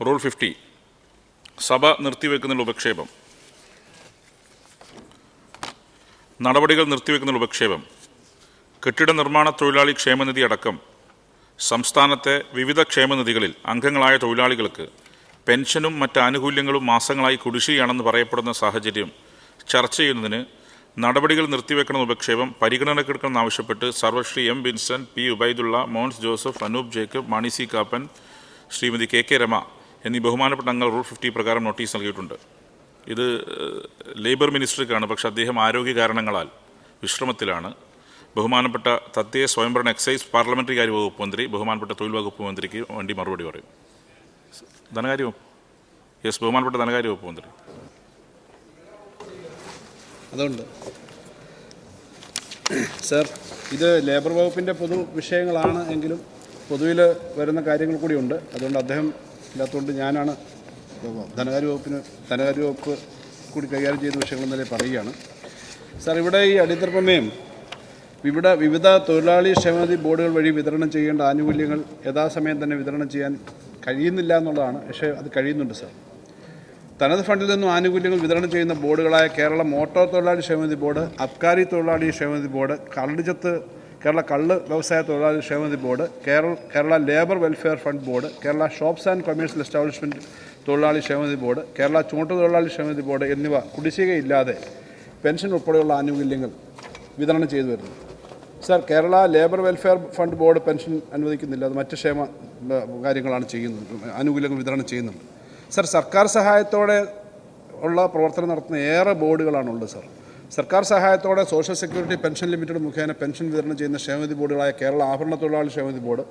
Rule 50 സഭ നിർത്തിവെക്കുന്നതിനുള്ള ഉപക്ഷേപം. നടപടികൾ നിർത്തിവെക്കുന്നതിനുള്ള ഉപക്ഷേപം. കെട്ടിട നിർമ്മാണ തൊഴിലാളി ക്ഷേമനിധി അടക്കം സംസ്ഥാനത്തെ വിവിധ ക്ഷേമനിധികളിൽ അംഗങ്ങളായ തൊഴിലാളികൾക്ക് പെൻഷനും മറ്റ് ആനുകൂല്യങ്ങളും മാസങ്ങളായി കുടിശ്ശികയാണെന്ന് പറയപ്പെടുന്ന സാഹചര്യം ചർച്ച ചെയ്യുന്നതിന് നടപടികൾ നിർത്തിവെക്കണമെന്ന ഉപക്ഷേപം പരിഗണനയ്ക്കെടുക്കണമെന്നാവശ്യപ്പെട്ട് Sarvashri M Vincent, P Ubaidulla, Mons Joseph, Anoop Jacob, Mani C Kappan, Shrimati K Rama എന്നീ ബഹുമാനപ്പെട്ട അംഗങ്ങൾ റൂൾ 50 പ്രകാരം നോട്ടീസ് നൽകിയിട്ടുണ്ട്. ഇത് ലേബർ മിനിസ്റ്റർക്കാണ്, പക്ഷേ അദ്ദേഹം ആരോഗ്യ കാരണങ്ങളാൽ വിശ്രമത്തിലാണ്. ബഹുമാനപ്പെട്ട തദ്ദേശ സ്വയംഭരണ എക്സൈസ് പാർലമെൻ്ററി കാര്യ വകുപ്പ് മന്ത്രി ബഹുമാനപ്പെട്ട തൊഴിൽ വകുപ്പ് മന്ത്രിക്ക് വേണ്ടി മറുപടി പറയും. ധനകാര്യ വകുപ്പ്. യെസ്, ബഹുമാനപ്പെട്ട ധനകാര്യ വകുപ്പ് മന്ത്രി. അതുകൊണ്ട് സർ, ഇത് ലേബർ വകുപ്പിൻ്റെ പൊതു വിഷയങ്ങളാണ് എങ്കിലും പൊതുവിൽ വരുന്ന കാര്യങ്ങൾ കൂടിയുണ്ട്. അതുകൊണ്ട് അദ്ദേഹം ഇല്ലാത്തതുകൊണ്ട് ഞാനാണ് ധനകാര്യ വകുപ്പ് കൂടി കൈകാര്യം ചെയ്യുന്ന വിഷയങ്ങൾ എന്നല്ലേ പറയുകയാണ്. സാർ, ഇവിടെ ഈ അടിയന്തരപ്രമേയം വിവിധ തൊഴിലാളി ക്ഷേമനിധി ബോർഡുകൾ വഴി വിതരണം ചെയ്യേണ്ട ആനുകൂല്യങ്ങൾ യഥാസമയം തന്നെ വിതരണം ചെയ്യാൻ കഴിയുന്നില്ല എന്നുള്ളതാണ്. പക്ഷേ അത് കഴിയുന്നുണ്ട് സാർ. തനത് ഫണ്ടിൽ നിന്നും ആനുകൂല്യങ്ങൾ വിതരണം ചെയ്യുന്ന ബോർഡുകളായ കേരള മോട്ടോർ തൊഴിലാളി ക്ഷേമനിധി ബോർഡ്, അബ്കാരി തൊഴിലാളി ക്ഷേമനിധി ബോർഡ്, കേരള കള്ള് വ്യവസായ തൊഴിലാളി ക്ഷേമനിധി board, Kerala labour welfare fund board, Kerala shops and commercial establishment തൊഴിലാളി ക്ഷേമനിധി ബോർഡ്, കേരള ചുമട്ട് തൊഴിലാളി ക്ഷേമനിധി ബോർഡ് എന്നിവ കുടിശ്ശികയില്ലാതെ പെൻഷൻ ഉൾപ്പെടെയുള്ള ആനുകൂല്യങ്ങൾ വിതരണം ചെയ്തു വരുന്നു. Sir, Kerala labour welfare fund board pension അനുവദിക്കുന്നില്ല. അത് മറ്റ് ക്ഷേമ കാര്യങ്ങളാണ് ചെയ്യുന്നത്, ആനുകൂല്യങ്ങൾ വിതരണം ചെയ്യുന്നുണ്ട്. സാർ, സർക്കാർ സഹായത്തോടെ ഉള്ള പ്രവർത്തനം നടത്തുന്ന ഏറെ ബോർഡുകളാണുള്ളത്. സാർ, സർക്കാർ സഹായത്തോടെ സോഷ്യൽ സെക്യൂരിറ്റി പെൻഷൻ ലിമിറ്റഡ് മുഖേന പെൻഷൻ വിതരണം ചെയ്യുന്ന ക്ഷേമനിധി ബോർഡുകളായ കേരള ആഭരണ തൊഴിലാളി ക്ഷേമനിധി ബോർഡ്,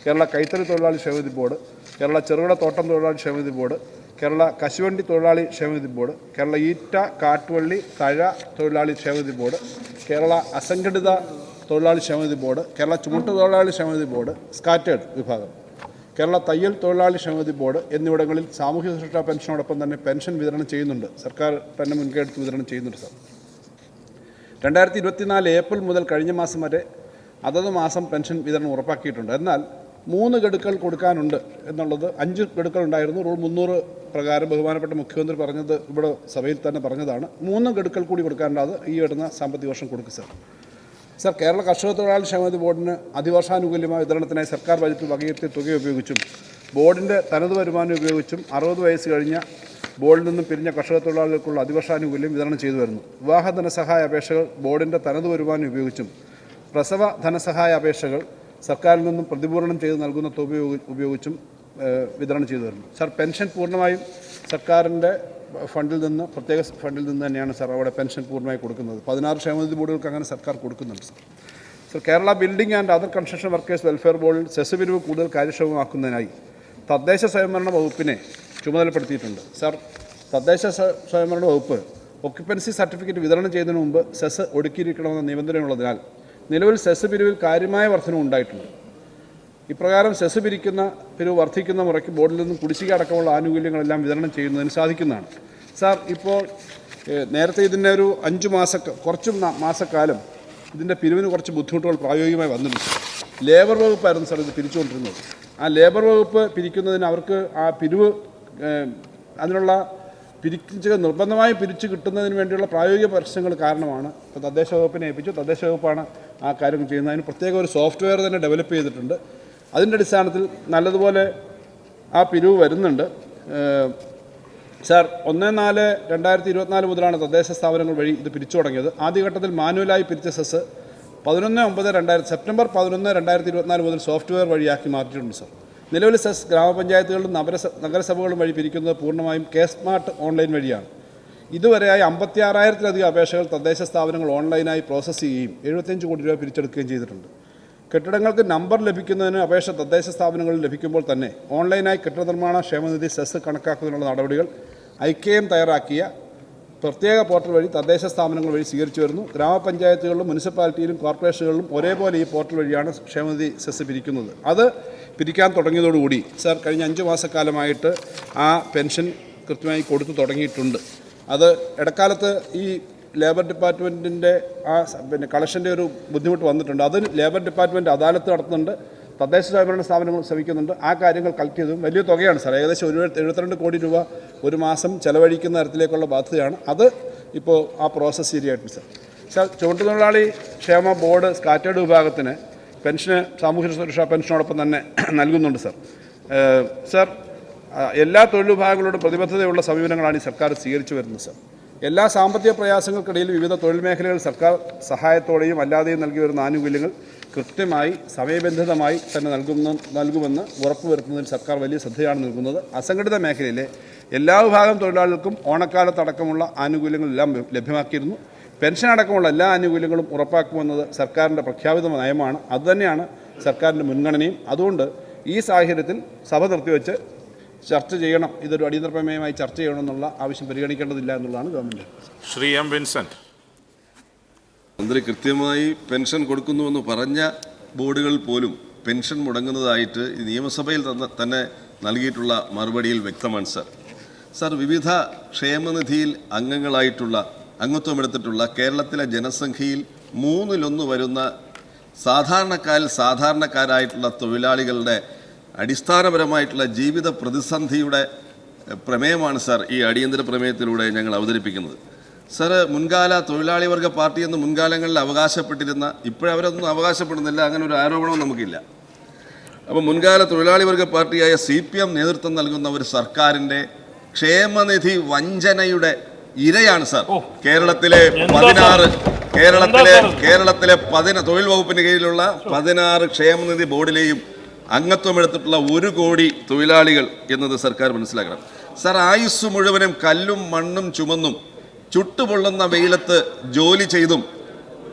കേരള കൈത്തറി തൊഴിലാളി ക്ഷേമനിധി ബോർഡ്, കേരള ചെറുകിട തോട്ടം തൊഴിലാളി ക്ഷേമനിധി ബോർഡ്, കേരള കശുവണ്ടി തൊഴിലാളി ക്ഷേമനിധി ബോർഡ്, കേരള ഈറ്റ, കാട്ടുവള്ളി, തഴ തൊഴിലാളി ക്ഷേമനിധി ബോർഡ്, കേരള അസംഘടിത തൊഴിലാളി ക്ഷേമനിധി ബോർഡ്, കേരള ചുമട്ട് തൊഴിലാളി ക്ഷേമനിധി ബോർഡ് സ്കാറ്റേഡ് വിഭാഗം, കേരള തയ്യൽ തൊഴിലാളി ക്ഷേമനിധി ബോർഡ് എന്നിവിടങ്ങളിൽ സാമൂഹ്യ സുരക്ഷാ പെൻഷനോടൊപ്പം തന്നെ പെൻഷൻ വിതരണം ചെയ്യുന്നുണ്ട്. സർക്കാർ തന്നെ മുൻകൈയെടുത്ത് വിതരണം ചെയ്യുന്നുണ്ട്. സാർ, 2024 ഏപ്രിൽ മുതൽ കഴിഞ്ഞ മാസം വരെ അതത് മാസം പെൻഷൻ വിതരണം ഉറപ്പാക്കിയിട്ടുണ്ട്. എന്നാൽ 3 ഗഡുക്കൾ കൊടുക്കാനുണ്ട് എന്നുള്ളത് 5 ഗഡുക്കൾ ഉണ്ടായിരുന്നു. റൂൾ 300 പ്രകാരം ബഹുമാനപ്പെട്ട മുഖ്യമന്ത്രി പറഞ്ഞത് ഇവിടെ സഭയിൽ തന്നെ പറഞ്ഞതാണ്. 3 ഗഡുക്കൾ കൂടി കൊടുക്കാനുണ്ട്. അത് ഈ വരുന്ന സാമ്പത്തിക വർഷം കൊടുക്കും. സാർ, കേരള കർഷക തൊഴിലാളി ക്ഷേമനിധി ബോർഡിന് അതിവർഷാനുകൂല്യമായ വിതരണത്തിനായി സർക്കാർ ബജറ്റിൽ വകയിരുത്തിയ തുക ഉപയോഗിച്ചും ബോർഡിൻ്റെ തനത് വരുമാനം ഉപയോഗിച്ചും 60 വയസ്സ് കഴിഞ്ഞ ബോർഡിൽ നിന്നും പിരിഞ്ഞ കർഷക തൊഴിലാളികൾക്കുള്ള അതിവർഷാനുകൂല്യം വിതരണം ചെയ്തു വരുന്നു. വിവാഹ ധനസഹായ അപേക്ഷകൾ ബോർഡിൻ്റെ തനത് വരുമാനം ഉപയോഗിച്ചും പ്രസവ ധനസഹായ അപേക്ഷകൾ സർക്കാരിൽ നിന്നും പ്രതിപൂരണം ചെയ്ത് നൽകുന്ന തുക ഉപയോഗിച്ചും വിതരണം ചെയ്തു വരുന്നു. സാർ, പെൻഷൻ പൂർണ്ണമായും സർക്കാരിൻ്റെ ഫണ്ടിൽ നിന്ന്, പ്രത്യേക ഫണ്ടിൽ നിന്ന് തന്നെയാണ് സാർ അവിടെ പെൻഷൻ പൂർണ്ണമായി കൊടുക്കുന്നത്. 16 ക്ഷേമനിധി ബോർഡുകൾക്ക് അങ്ങനെ സർക്കാർ കൊടുക്കുന്നുണ്ട്. Sir, Kerala building and other construction workers welfare ബോർഡിൽ സെസ് പിരിവ് കൂടുതൽ കാര്യക്ഷമമാക്കുന്നതിനായി തദ്ദേശ സ്വയംഭരണ വകുപ്പിനെ ചുമതലപ്പെടുത്തിയിട്ടുണ്ട്. സാർ, തദ്ദേശ സ്വയംഭരണ വകുപ്പ് ഒക്യുപ്പൻസി സർട്ടിഫിക്കറ്റ് വിതരണം ചെയ്യുന്നതിന് മുമ്പ് സെസ് ഒടുക്കിയിരിക്കണമെന്ന നിബന്ധനയുള്ളതിനാൽ നിലവിൽ സെസ് പിരിവിൽ കാര്യമായ വർധനവ് ഉണ്ടായിട്ടുണ്ട്. ഇപ്രകാരം സെസ് പിരിവ് വർദ്ധിക്കുന്ന മുറയ്ക്ക് ബോർഡിൽ നിന്നും കുടിശ്ശിക അടക്കമുള്ള ആനുകൂല്യങ്ങളെല്ലാം വിതരണം ചെയ്യുന്നതിന് സാധിക്കുന്നതാണ്. സാർ, ഇപ്പോൾ നേരത്തെ ഇതിൻ്റെ ഒരു 5 മാസക്കാലം ഇതിൻ്റെ പിരിവിന് കുറച്ച് ബുദ്ധിമുട്ടുകൾ പ്രായോഗികമായി വന്നിട്ടുണ്ട്. ലേബർ വകുപ്പായിരുന്നു സാർ ഇത് പിരിച്ചുകൊണ്ടിരുന്നത്. ആ ലേബർ വകുപ്പ് പിരിക്കുന്നതിന് അവർക്ക് ആ പിരിവ് അതിനുള്ള നിർബന്ധമായും പിരിച്ചു കിട്ടുന്നതിന് വേണ്ടിയുള്ള പ്രായോഗിക പ്രശ്നങ്ങൾ കാരണമാണ് ഇപ്പോൾ തദ്ദേശ വകുപ്പിനെ ഏൽപ്പിച്ചു. തദ്ദേശ വകുപ്പാണ് ആ കാര്യം ചെയ്യുന്നത്. അതിന് പ്രത്യേക ഒരു സോഫ്റ്റ്വെയർ തന്നെ ഡെവലപ്പ് ചെയ്തിട്ടുണ്ട്. അതിൻ്റെ അടിസ്ഥാനത്തിൽ നല്ലതുപോലെ ആ പിരിവ് വരുന്നുണ്ട്. സാർ, 1/4/2024 മുതലാണ് തദ്ദേശ സ്ഥാപനങ്ങൾ വഴി ഇത് പിരിച്ചു തുടങ്ങിയത്. ആദ്യഘട്ടത്തിൽ മാനുവലായി പിരിച്ച സെസ് സെപ്റ്റംബർ 11, 2024 മുതൽ സോഫ്റ്റ്വെയർ വഴിയാക്കി മാറ്റിയിട്ടുണ്ട്. സാർ, നിലവിൽ സെസ് ഗ്രാമപഞ്ചായത്തുകളിലും നഗരസഭകളും വഴി പിരിക്കുന്നത് പൂർണ്ണമായും സ്മാർട്ട് ഓൺലൈൻ വഴിയാണ്. ഇതുവരെയായി 56,000-ലധികം അപേക്ഷകൾ തദ്ദേശ സ്ഥാപനങ്ങൾ ഓൺലൈനായി പ്രോസസ്സ് ചെയ്യുകയും 75 കോടി രൂപ പിരിച്ചെടുക്കുകയും ചെയ്തിട്ടുണ്ട്. കെട്ടിടങ്ങൾക്ക് നമ്പർ ലഭിക്കുന്നതിന് അപേക്ഷ തദ്ദേശ സ്ഥാപനങ്ങളിൽ ലഭിക്കുമ്പോൾ തന്നെ ഓൺലൈനായി കെട്ടിട നിർമ്മാണ ക്ഷേമനിധി സെസ് കണക്കാക്കുന്നതിനുള്ള നടപടികൾ IKM തയ്യാറാക്കിയ പ്രത്യേക പോർട്ടൽ വഴി തദ്ദേശ സ്ഥാപനങ്ങൾ വഴി സ്വീകരിച്ചു വരുന്നു. ഗ്രാമപഞ്ചായത്തുകളിലും മുനിസിപ്പാലിറ്റിയിലും കോർപ്പറേഷനുകളിലും ഒരേപോലെ ഈ പോർട്ടൽ വഴിയാണ് ക്ഷേമനിധി സെസ് പിരിക്കുന്നത്. അത് പിരിക്കാൻ തുടങ്ങിയതോടുകൂടി സാർ, കഴിഞ്ഞ 5 മാസക്കാലമായിട്ട് ആ പെൻഷൻ കൃത്യമായി കൊടുത്തു തുടങ്ങിയിട്ടുണ്ട്. അത് ഇടക്കാലത്ത് ഈ ലേബർ ഡിപ്പാർട്ട്മെൻറ്റിൻ്റെ കളക്ഷൻ്റെ ഒരു ബുദ്ധിമുട്ട് വന്നിട്ടുണ്ട്. അതിന് ലേബർ ഡിപ്പാർട്ട്മെൻറ്റ് അദാലത്ത് നടത്തുന്നുണ്ട്. തദ്ദേശ സ്വയംഭരണ സ്ഥാപനങ്ങൾ ശ്രമിക്കുന്നുണ്ട്. ആ കാര്യങ്ങൾ കളക്ട് ചെയ്തതും വലിയ തുകയാണ് സാർ. ഏകദേശം 72 കോടി രൂപ ഒരു മാസം ചെലവഴിക്കുന്ന തരത്തിലേക്കുള്ള ബാധ്യതയാണ്. അത് ഇപ്പോൾ ആ പ്രോസസ്സ് ശരിയായിട്ടുണ്ട് സാർ. സാർ, ചുമട്ടുതൊഴിലാളി ക്ഷേമ ബോർഡ് സ്കാറ്റേർഡ് വിഭാഗത്തിന് പെൻഷന് സാമൂഹ്യ സുരക്ഷാ പെൻഷനോടൊപ്പം തന്നെ നൽകുന്നുണ്ട് സാർ. സാർ, എല്ലാ തൊഴിൽ വിഭാഗങ്ങളോടും പ്രതിബദ്ധതയുള്ള സമീപനങ്ങളാണ് ഈ സർക്കാർ സ്വീകരിച്ചു വരുന്നത് സാർ. എല്ലാ സാമ്പത്തിക പ്രയാസങ്ങൾക്കിടയിൽ വിവിധ തൊഴിൽ മേഖലകളിൽ സർക്കാർ സഹായത്തോടെയും അല്ലാതെയും നൽകി വരുന്ന ആനുകൂല്യങ്ങൾ കൃത്യമായി സമയബന്ധിതമായി തന്നെ നൽകുമെന്ന് ഉറപ്പുവരുത്തുന്നതിൽ സർക്കാർ വലിയ ശ്രദ്ധയാണ് നൽകുന്നത്. അസംഘടിത മേഖലയിലെ എല്ലാ വിഭാഗം തൊഴിലാളികൾക്കും ഓണക്കാലത്തടക്കമുള്ള ആനുകൂല്യങ്ങളെല്ലാം ലഭ്യമാക്കിയിരുന്നു. പെൻഷൻ അടക്കമുള്ള എല്ലാ ആനുകൂല്യങ്ങളും ഉറപ്പാക്കുമെന്നത് സർക്കാരിൻ്റെ പ്രഖ്യാപിത നയമാണ്. അതുതന്നെയാണ് സർക്കാരിൻ്റെ മുൻഗണനയും. അതുകൊണ്ട് ഈ സാഹചര്യത്തിൽ സഭ നിർത്തിവെച്ച് ചർച്ച ചെയ്യണം, ഇതൊരു അടിയന്തര പ്രമേയമായി ചർച്ച ചെയ്യണമെന്നുള്ള ആവശ്യം പരിഗണിക്കേണ്ടതില്ല എന്നുള്ളതാണ് ഗവൺമെൻറ്. Shri M Vincent. മന്ത്രി കൃത്യമായി പെൻഷൻ കൊടുക്കുന്നുവെന്ന് പറഞ്ഞ ബോർഡുകൾ പോലും പെൻഷൻ മുടങ്ങുന്നതായിട്ട് ഈ നിയമസഭയിൽ തന്നെ നൽകിയിട്ടുള്ള മറുപടിയിൽ വ്യക്തമാണ് സാർ. സാർ, വിവിധ ക്ഷേമനിധിയിൽ അംഗത്വമെടുത്തിട്ടുള്ള കേരളത്തിലെ ജനസംഖ്യയിൽ 1/3 വരുന്ന സാധാരണക്കാരായിട്ടുള്ള തൊഴിലാളികളുടെ അടിസ്ഥാനപരമായിട്ടുള്ള ജീവിത പ്രതിസന്ധിയുടെ പ്രമേയമാണ് സാർ ഈ അടിയന്തര പ്രമേയത്തിലൂടെ ഞങ്ങൾ അവതരിപ്പിക്കുന്നത്. സാർ, മുൻകാല തൊഴിലാളി വർഗ പാർട്ടി എന്ന് മുൻകാലങ്ങളിൽ അവകാശപ്പെട്ടിരുന്ന, ഇപ്പോഴവരൊന്നും അവകാശപ്പെടുന്നില്ല, അങ്ങനെ ഒരു ആരോപണവും നമുക്കില്ല. അപ്പോൾ മുൻകാല തൊഴിലാളി വർഗ പാർട്ടിയായ CPM നേതൃത്വം നൽകുന്ന ഒരു സർക്കാരിൻ്റെ ക്ഷേമനിധി വഞ്ചനയുടെ ഇരയാണ് സാർ കേരളത്തിലെ 16 തൊഴിൽ വകുപ്പിന് കീഴിലുള്ള 16 ക്ഷേമനിധി ബോർഡിലെയും അംഗത്വമെടുത്തിട്ടുള്ള 1 കോടി തൊഴിലാളികൾ എന്നത് സർക്കാർ മനസ്സിലാക്കണം. സാർ, ആയുസ് മുഴുവനും കല്ലും മണ്ണും ചുമന്നും ചുട്ടുപൊള്ളുന്ന വെയിലത്ത് ജോലി ചെയ്തും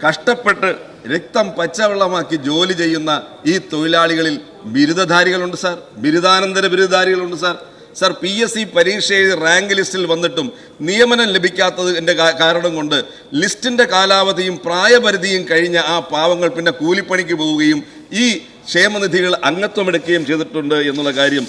കഷ്ടപ്പെട്ട് രക്തം പച്ചവെള്ളമാക്കി ജോലി ചെയ്യുന്ന ഈ തൊഴിലാളികളിൽ ബിരുദധാരികളുണ്ട് സാർ, ബിരുദാനന്തര ബിരുദധാരികളുണ്ട് സാർ. സാർ, PSC പരീക്ഷ എഴുതി റാങ്ക് ലിസ്റ്റിൽ വന്നിട്ടും നിയമനം ലഭിക്കാത്തതിൻ്റെ കാരണം കൊണ്ട് ലിസ്റ്റിൻ്റെ കാലാവധിയും പ്രായപരിധിയും കഴിഞ്ഞ ആ പാവങ്ങൾ പിന്നെ കൂലിപ്പണിക്ക് പോവുകയും ഈ ക്ഷേമനിധികൾ അംഗത്വമെടുക്കുകയും ചെയ്തിട്ടുണ്ട് എന്നുള്ള കാര്യം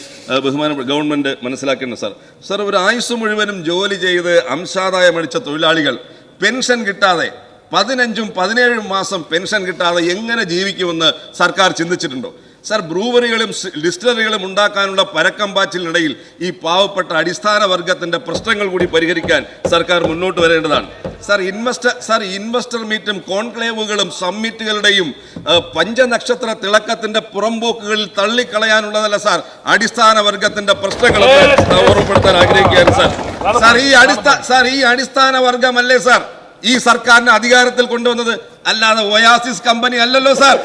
ബഹുമാനപ്പെട്ട ഗവൺമെൻറ് മനസ്സിലാക്കേണ്ടത് സാർ. സാർ, ഒരു ആയുസ് മുഴുവനും ജോലി ചെയ്ത് അംശാദായം അടിച്ച തൊഴിലാളികൾ പെൻഷൻ കിട്ടാതെ 15-17 മാസം പെൻഷൻ കിട്ടാതെ എങ്ങനെ ജീവിക്കുമെന്ന് സർക്കാർ ചിന്തിച്ചിട്ടുണ്ടോ? സാർ, ബ്രൂവറികളും ഡിസ്റ്റിലറികളും ഉണ്ടാക്കാനുള്ള പരക്കമ്പാച്ചിലിനിടയിൽ ഈ പാവപ്പെട്ട അടിസ്ഥാന വർഗത്തിൻ്റെ പ്രശ്നങ്ങൾ കൂടി പരിഹരിക്കാൻ സർക്കാർ മുന്നോട്ട് വരേണ്ടതാണ്. സാർ, ഇൻവെസ്റ്റർ മീറ്റും കോൺക്ലേവുകളും സമ്മിറ്റുകളുടെയും പഞ്ചനക്ഷത്ര തിളക്കത്തിൻ്റെ പുറംപോക്കുകളിൽ തള്ളിക്കളയാനുള്ളതല്ല സാർ അടിസ്ഥാന വർഗത്തിൻ്റെ പ്രശ്നങ്ങളൊക്കെ ഓർമ്മപ്പെടുത്താൻ ആഗ്രഹിക്കുകയാണ് സാർ. സാർ, ഈ അടിസ്ഥാന വർഗമല്ലേ സാർ ഈ സർക്കാരിനെ അധികാരത്തിൽ കൊണ്ടുവന്നത്, അല്ലാതെ ഒയാസിസ് കമ്പനി അല്ലല്ലോ സാർ.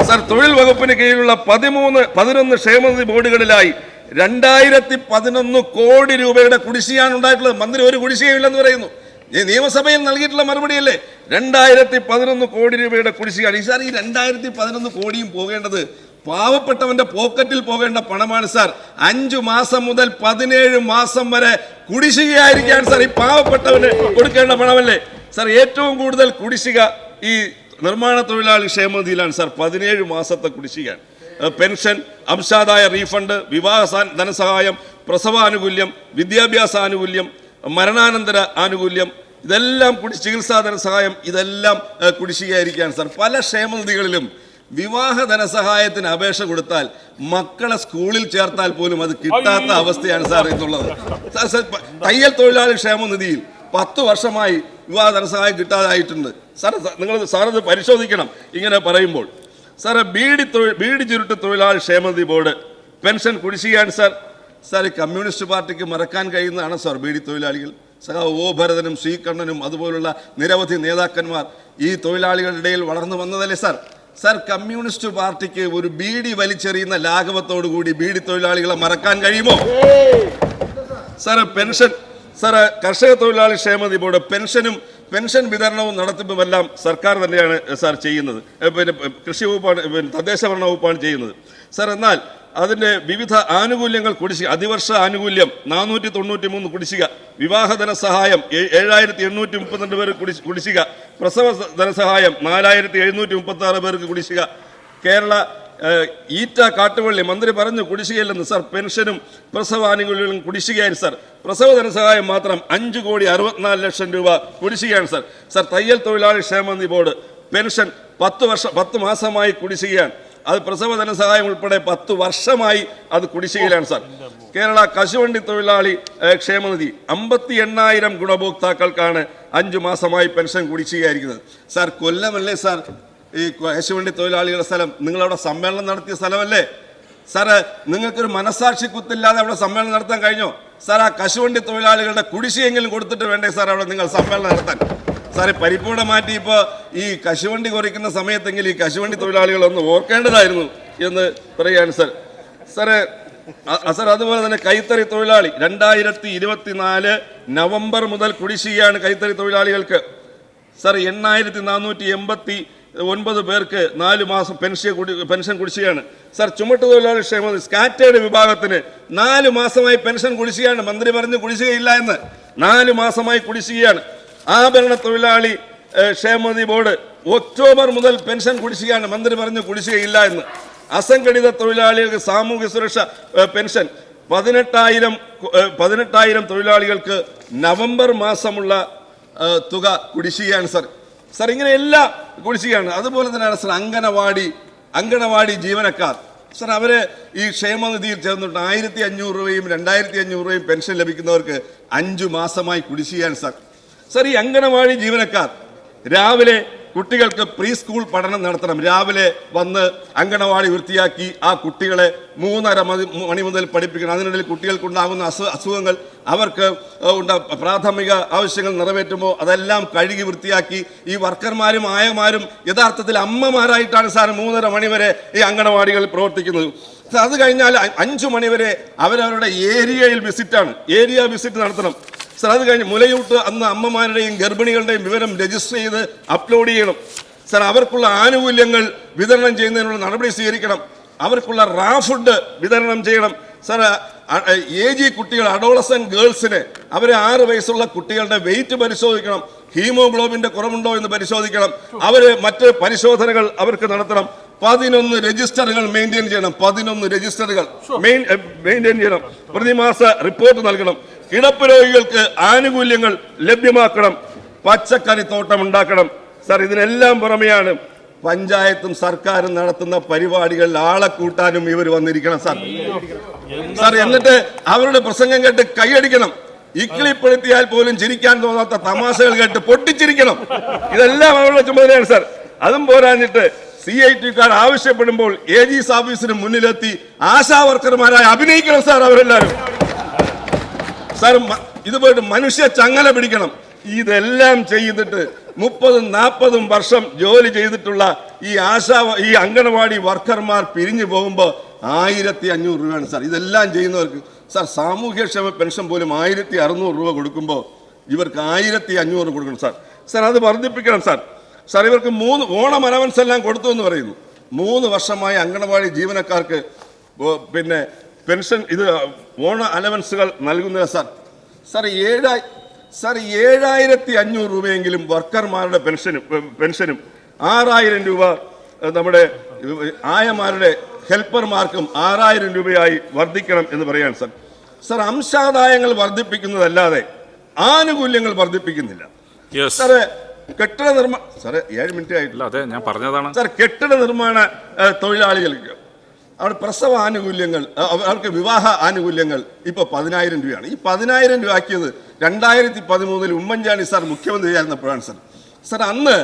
സാർ, തൊഴിൽ വകുപ്പിന് കീഴിലുള്ള 11 ക്ഷേമനിധി ബോർഡുകളിലായി 2011 കോടി രൂപയുടെ കുടിശ്ശികയാണ് ഉണ്ടായിട്ടുള്ളത്. മന്ത്രി ഒരു കുടിശ്ശികയില്ലെന്ന് പറയുന്നു. നിയമസഭയിൽ നൽകിയിട്ടുള്ള മറുപടിയല്ലേ 2011 കോടി രൂപയുടെ കുടിശ്ശികയാണ്. സാർ, ഈ 2011 കോടിയും പോകേണ്ടത് പാവപ്പെട്ടവന്റെ പോക്കറ്റിൽ പോകേണ്ട പണമാണ് സാർ. 5 മാസം മുതൽ 17 മാസം വരെ കുടിശ്ശികയായിരിക്കാൻ സാർ ഈ പാവപ്പെട്ടവന് കൊടുക്കേണ്ട പണമല്ലേ സാർ. ഏറ്റവും കൂടുതൽ കുടിശ്ശിക ഈ നിർമ്മാണ തൊഴിലാളി ക്ഷേമനിധിയിലാണ് സാർ. 17 മാസത്തെ കുടിശ്ശികയാണ്. പെൻഷൻ, അംശാദായ റീഫണ്ട്, വിവാഹ ധനസഹായം, പ്രസവാനുകൂല്യം, വിദ്യാഭ്യാസ ആനുകൂല്യം, മരണാനന്തര ആനുകൂല്യം, ഇതെല്ലാം ചികിത്സാ ധനസഹായം, ഇതെല്ലാം കുടിശ്ശികയായിരിക്കാൻ സാർ. പല ക്ഷേമനിധികളിലും വിവാഹ ധനസഹായത്തിന് അപേക്ഷ കൊടുത്താൽ മക്കളെ സ്കൂളിൽ ചേർത്താൽ പോലും അത് കിട്ടാത്ത അവസ്ഥയാണ് സാർ എന്നുള്ളത്. തയ്യൽ തൊഴിലാളി ക്ഷേമനിധിയിൽ 10 വർഷമായി വിവാഹ ധനസഹായം കിട്ടാതായിട്ടുണ്ട് സാർ. സാറത് പരിശോധിക്കണം ഇങ്ങനെ പറയുമ്പോൾ. സാറ്, ബീഡി ചുരുട്ട് തൊഴിലാളി ക്ഷേമനിധി ബോർഡ് പെൻഷൻ കുടിശ്ശികയാണ് സാർ. സാർ, കമ്മ്യൂണിസ്റ്റ് പാർട്ടിക്ക് മറക്കാൻ കഴിയുന്നതാണ് സാർ ബീഡി തൊഴിലാളികൾ. സഖാവ് O. ഭരതനും C. കണ്ണനും അതുപോലുള്ള നിരവധി നേതാക്കന്മാർ ഈ തൊഴിലാളികളുടെ ഇടയിൽ വളർന്നു വന്നതല്ലേ സാർ. സാർ, കമ്മ്യൂണിസ്റ്റ് പാർട്ടിക്ക് ഒരു ബീഡി വലിച്ചെറിയുന്ന ലാഘവത്തോടു കൂടി ബീഡി തൊഴിലാളികളെ മറക്കാൻ കഴിയുമോ സാർ? പെൻഷൻ സാർ, കർഷക തൊഴിലാളി ക്ഷേമനിധി ബോർഡ് പെൻഷൻ വിതരണവും നടത്തിപ്പുമെല്ലാം സർക്കാർ തന്നെയാണ് സാർ ചെയ്യുന്നത്. പിന്നെ കൃഷി വകുപ്പാണ്, തദ്ദേശ ഭരണ വകുപ്പാണ് ചെയ്യുന്നത് സാർ. എന്നാൽ അതിൻ്റെ വിവിധ ആനുകൂല്യങ്ങൾ കുടിശ്ശിക, അതിവർഷ ആനുകൂല്യം 493 കുടിശ്ശിക, വിവാഹ ധനസഹായം 7832 പേർക്ക് കുടിശ്ശിക, പ്രസവ ധനസഹായം 4736 പേർക്ക് കുടിശ്ശിക. കേരള ഈറ്റ കാട്ടുപള്ളി മന്ത്രി പറഞ്ഞു കുടിശ്ശികയില്ലെന്ന് സാർ. പെൻഷനും പ്രസവ ആനുകൂല്യങ്ങളും കുടിശ്ശികയാണ് സാർ. പ്രസവ ധനസഹായം മാത്രം 5,64 ലക്ഷം രൂപ കുടിശ്ശികയാണ് സാർ. സാർ, തയ്യൽ തൊഴിലാളി ക്ഷേമനിധി ബോർഡ് പെൻഷൻ 10 മാസമായി കുടിശ്ശികയാണ്. അത് പ്രസവ ധനസഹായം ഉൾപ്പെടെ 10 വർഷമായി അത് കുടിശ്ശികയിലാണ് സാർ. കേരള കശുവണ്ടി തൊഴിലാളി ക്ഷേമനിധി 58,000 ഗുണഭോക്താക്കൾക്കാണ് 5 മാസമായി പെൻഷൻ കുടിശ്ശികയായിരിക്കുന്നത്. സാർ കൊല്ലമല്ലേ സാർ ഈ കശുവണ്ടി തൊഴിലാളികളുടെ സ്ഥലം? നിങ്ങളവിടെ സമ്മേളനം നടത്തിയ സ്ഥലമല്ലേ സാറ്? നിങ്ങൾക്കൊരു മനസാക്ഷി കുത്തില്ലാതെ അവിടെ സമ്മേളനം നടത്താൻ കഴിഞ്ഞോ സാർ? ആ കശുവണ്ടി തൊഴിലാളികളുടെ കുടിശ്ശികയെങ്കിലും കൊടുത്തിട്ട് വേണ്ടേ സാർ അവിടെ നിങ്ങൾ സമ്മേളനം നടത്താൻ? സാറെ പരിപ്പൂടെ മാറ്റി ഇപ്പോൾ ഈ കശുവണ്ടി കുറയ്ക്കുന്ന സമയത്തെങ്കിലും ഈ കശുവണ്ടി തൊഴിലാളികളൊന്ന് ഓർക്കേണ്ടതായിരുന്നു എന്ന് പറയുകയാണ് സാർ. സാറേ സാർ അതുപോലെ തന്നെ കൈത്തറി തൊഴിലാളി 2024 നവംബർ മുതൽ കുടിശ്ശികയാണ് കൈത്തറി തൊഴിലാളികൾക്ക്. സാർ 8,489 പേർക്ക് 4 മാസം പെൻഷൻ കുടിശ്ശികയാണ് സാർ. ചുമട്ട് തൊഴിലാളി ക്ഷേമനിധി സ്കാറ്റേഡ് വിഭാഗത്തിന് 4 മാസമായി പെൻഷൻ കുടിശ്ശികയാണ്. മന്ത്രി പറഞ്ഞു കുടിശ്ശികയില്ല എന്ന്. 4 മാസമായി കുടിശ്ശികയാണ്. ആഭരണ തൊഴിലാളി ക്ഷേമനിധി ബോർഡ് ഒക്ടോബർ മുതൽ പെൻഷൻ കുടിശ്ശികയാണ്. മന്ത്രി പറഞ്ഞു കുടിശ്ശികയില്ല എന്ന്. അസംഘടിത തൊഴിലാളികൾക്ക് സാമൂഹ്യ സുരക്ഷ പെൻഷൻ 18,000 തൊഴിലാളികൾക്ക് നവംബർ മാസമുള്ള തുക കുടിശ്ശികയാണ് സാർ. സാർ ഇങ്ങനെ എല്ലാം കുടിശ്ശികയാണ്. അതുപോലെ തന്നെയാണ് സാർ അങ്കണവാടി ജീവനക്കാർ സാർ. അവര് ഈ ക്ഷേമനിധിയിൽ ചേർന്നിട്ട് 1,500 രൂപയും 2,500 രൂപയും പെൻഷൻ ലഭിക്കുന്നവർക്ക് 5 മാസമായി കുടിശ്ശികയാണ് സാർ. സാർ ഈ അങ്കണവാടി ജീവനക്കാർ രാവിലെ കുട്ടികൾക്ക് പ്രീ സ്കൂൾ പഠനം നടത്തണം. രാവിലെ വന്ന് അങ്കണവാടി വൃത്തിയാക്കി ആ കുട്ടികളെ 3:30 മണി മുതൽ പഠിപ്പിക്കണം. അതിനിടയിൽ കുട്ടികൾക്കുണ്ടാകുന്ന അസുഖങ്ങൾ, അവർക്ക് പ്രാഥമിക ആവശ്യങ്ങൾ നിറവേറ്റുമ്പോൾ അതെല്ലാം കഴുകി വൃത്തിയാക്കി ഈ വർക്കർമാരും ആയമാരും യഥാർത്ഥത്തിൽ അമ്മമാരായിട്ടാണ് സാർ 3:30 മണി വരെ ഈ അങ്കണവാടികളിൽ പ്രവർത്തിക്കുന്നത്. അത് കഴിഞ്ഞാൽ 5 മണി വരെ അവരവരുടെ ഏരിയ വിസിറ്റ് നടത്തണം സാർ. അത് കഴിഞ്ഞ് മുലയൂട്ട് അന്ന് അമ്മമാരുടെയും ഗർഭിണികളുടെയും വിവരം രജിസ്റ്റർ ചെയ്ത് അപ്ലോഡ് ചെയ്യണം സാർ. അവർക്കുള്ള ആനുകൂല്യങ്ങൾ വിതരണം ചെയ്യുന്നതിനുള്ള നടപടി സ്വീകരിക്കണം. അവർക്കുള്ള ഫുഡ് വിതരണം ചെയ്യണം സാർ. AG കുട്ടികൾ, അഡോളസന്റ് ഗേൾസിന് അവരെ 6 വയസ്സുള്ള കുട്ടികളുടെ വെയിറ്റ് പരിശോധിക്കണം. ഹീമോഗ്ലോബിന്റെ കുറവുണ്ടോ എന്ന് പരിശോധിക്കണം. അവര് മറ്റ് പരിശോധനകൾ അവർക്ക് നടത്തണം. 11 രജിസ്റ്ററുകൾ മെയിൻറ്റെയിൻ ചെയ്യണം. 11 രജിസ്റ്ററുകൾ മെയിൻറ്റെയിൻ ചെയ്യണം. പ്രതിമാസ റിപ്പോർട്ട് നൽകണം. കിടപ്പ് രോഗികൾക്ക് ആനുകൂല്യങ്ങൾ ലഭ്യമാക്കണം. പച്ചക്കറി തോട്ടം ഉണ്ടാക്കണം സാർ. ഇതിനെല്ലാം പുറമെയാണ് പഞ്ചായത്തും സർക്കാരും നടത്തുന്ന പരിപാടികളിൽ ആളെ കൂട്ടാനും ഇവർ വന്നിരിക്കണം സാർ. എന്നിട്ട് അവരുടെ പ്രസംഗം കേട്ട് കൈയടിക്കണം. ഇക്കിളിപ്പെടുത്തിയാൽ പോലും ചിരിക്കാൻ തോന്നാത്ത തമാശകൾ കേട്ട് പൊട്ടിച്ചിരിക്കണം. ഇതെല്ലാം അവരുടെ ചുമതലയാണ് സാർ. അതും പോരാഞ്ഞിട്ട് CIT-കാർ ആവശ്യപ്പെടുമ്പോൾ AG's ഓഫീസിന് മുന്നിലെത്തി ആശാ വർക്കർമാരായി അഭിനയിക്കണം സാർ. അവരെല്ലാവരും സാർ ഇതുപോയിട്ട് മനുഷ്യ ചങ്ങല പിടിക്കണം. ഇതെല്ലാം ചെയ്തിട്ട് 30-40 വർഷം ജോലി ചെയ്തിട്ടുള്ള ഈ അംഗനവാടി വർക്കർമാർ പിരിഞ്ഞു പോകുമ്പോൾ 1,500 രൂപയാണ് സാർ. ഇതെല്ലാം ചെയ്യുന്നവർക്ക് സാർ സാമൂഹ്യക്ഷേമ പെൻഷൻ പോലും 1,600 രൂപ കൊടുക്കുമ്പോൾ ഇവർക്ക് 1,500 കൊടുക്കണം സാർ. സാർ അത് വർദ്ധിപ്പിക്കണം സാർ. സാർ ഇവർക്ക് 3 ഓണം അലവൻസ് എല്ലാം കൊടുത്തു എന്ന് പറയുന്നു. 3 വർഷമായി അംഗനവാടി ജീവനക്കാർക്ക് പിന്നെ പെൻഷൻ ഓണ അലവൻസുകൾ നൽകുന്നില്ല സാർ. സാർ 7,500 രൂപയെങ്കിലും വർക്കർമാരുടെ പെൻഷനും 6,000 രൂപ നമ്മുടെ ആയമാരുടെ ഹെൽപ്പർമാർക്കും 6,000 രൂപയായി വർദ്ധിക്കണം എന്ന് പറയാണ് സാർ. സാർ അംശാദായങ്ങൾ വർദ്ധിപ്പിക്കുന്നതല്ലാതെ ആനുകൂല്യങ്ങൾ വർദ്ധിപ്പിക്കുന്നില്ല സാറേ. കെട്ടിട നിർമ്മാണ സാറേ 7 മിനിറ്റ് ആയിട്ടില്ല. അതെ ഞാൻ പറഞ്ഞതാണ് സാർ. കെട്ടിട നിർമ്മാണ തൊഴിലാളികൾക്ക് അവിടെ പ്രസവ ആനുകൂല്യങ്ങൾ, അവർക്ക് വിവാഹ ആനുകൂല്യങ്ങൾ ഇപ്പോൾ 10,000 രൂപയാണ്. ഈ 10,000 രൂപ ആക്കിയത് 2013 ഉമ്മൻചാണ്ടി സാർ മുഖ്യമന്ത്രിയായിരുന്നപ്പോഴാണ് സാർ. സാർ അന്ന്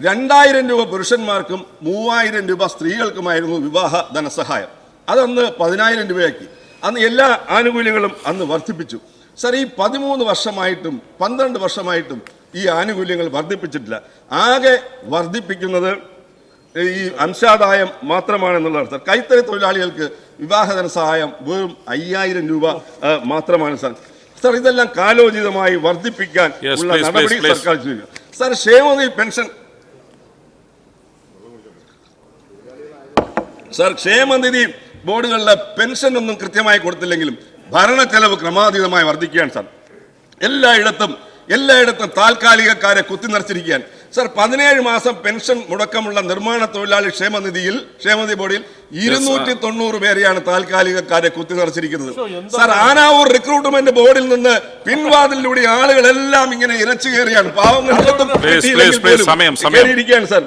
2,000 രൂപ പുരുഷന്മാർക്കും 3,000 രൂപ സ്ത്രീകൾക്കുമായിരുന്നു വിവാഹ ധനസഹായം. അതന്ന് 10,000 രൂപയാക്കി. അന്ന് എല്ലാ ആനുകൂല്യങ്ങളും അന്ന് വർദ്ധിപ്പിച്ചു സാർ. ഈ 13 വർഷമായിട്ടും 12 വർഷമായിട്ടും ഈ ആനുകൂല്യങ്ങൾ വർദ്ധിപ്പിച്ചിട്ടില്ല. ആകെ വർദ്ധിപ്പിക്കുന്നത് ഈ അംശാദായം മാത്രമാണെന്നുള്ളതാണ് സാർ. കൈത്തറി തൊഴിലാളികൾക്ക് വിവാഹ ധനസഹായം വെറും 5,000 രൂപ മാത്രമാണ് സാർ. സാർ ഇതെല്ലാം കാലോചിതമായി വർദ്ധിപ്പിക്കാൻ ഉള്ള നടപടി സർക്കാർ ചെയ്യുക സാർ. ക്ഷേമനിധി പെൻഷൻ സാർ ക്ഷേമനിധി ബോർഡുകളിലെ പെൻഷൻ ഒന്നും കൃത്യമായി കൊടുത്തില്ലെങ്കിലും ഭരണ ചെലവ് ക്രമാതീതമായി വർദ്ധിക്കുകയാണ് സാർ. എല്ലായിടത്തും താൽക്കാലികക്കാരെ കുത്തിനിറച്ചിരിക്കുകയാണ് സാർ. 17 മാസം പെൻഷൻ മുടക്കമുള്ള നിർമ്മാണ തൊഴിലാളി ക്ഷേമനിധി ബോർഡിൽ 290 പേരെയാണ് താൽക്കാലികക്കാരെ കുത്തിനിറച്ചിരിക്കുന്നത് സാർ. ആനാവൂർ റിക്രൂട്ട്മെന്റ് ബോർഡിൽ നിന്ന് പിൻവാതിലൂടെ ആളുകളെല്ലാം ഇങ്ങനെ ഇരച്ചു കയറിയാണ്. പാവങ്ങളിരിക്കുകയാണ് സാർ.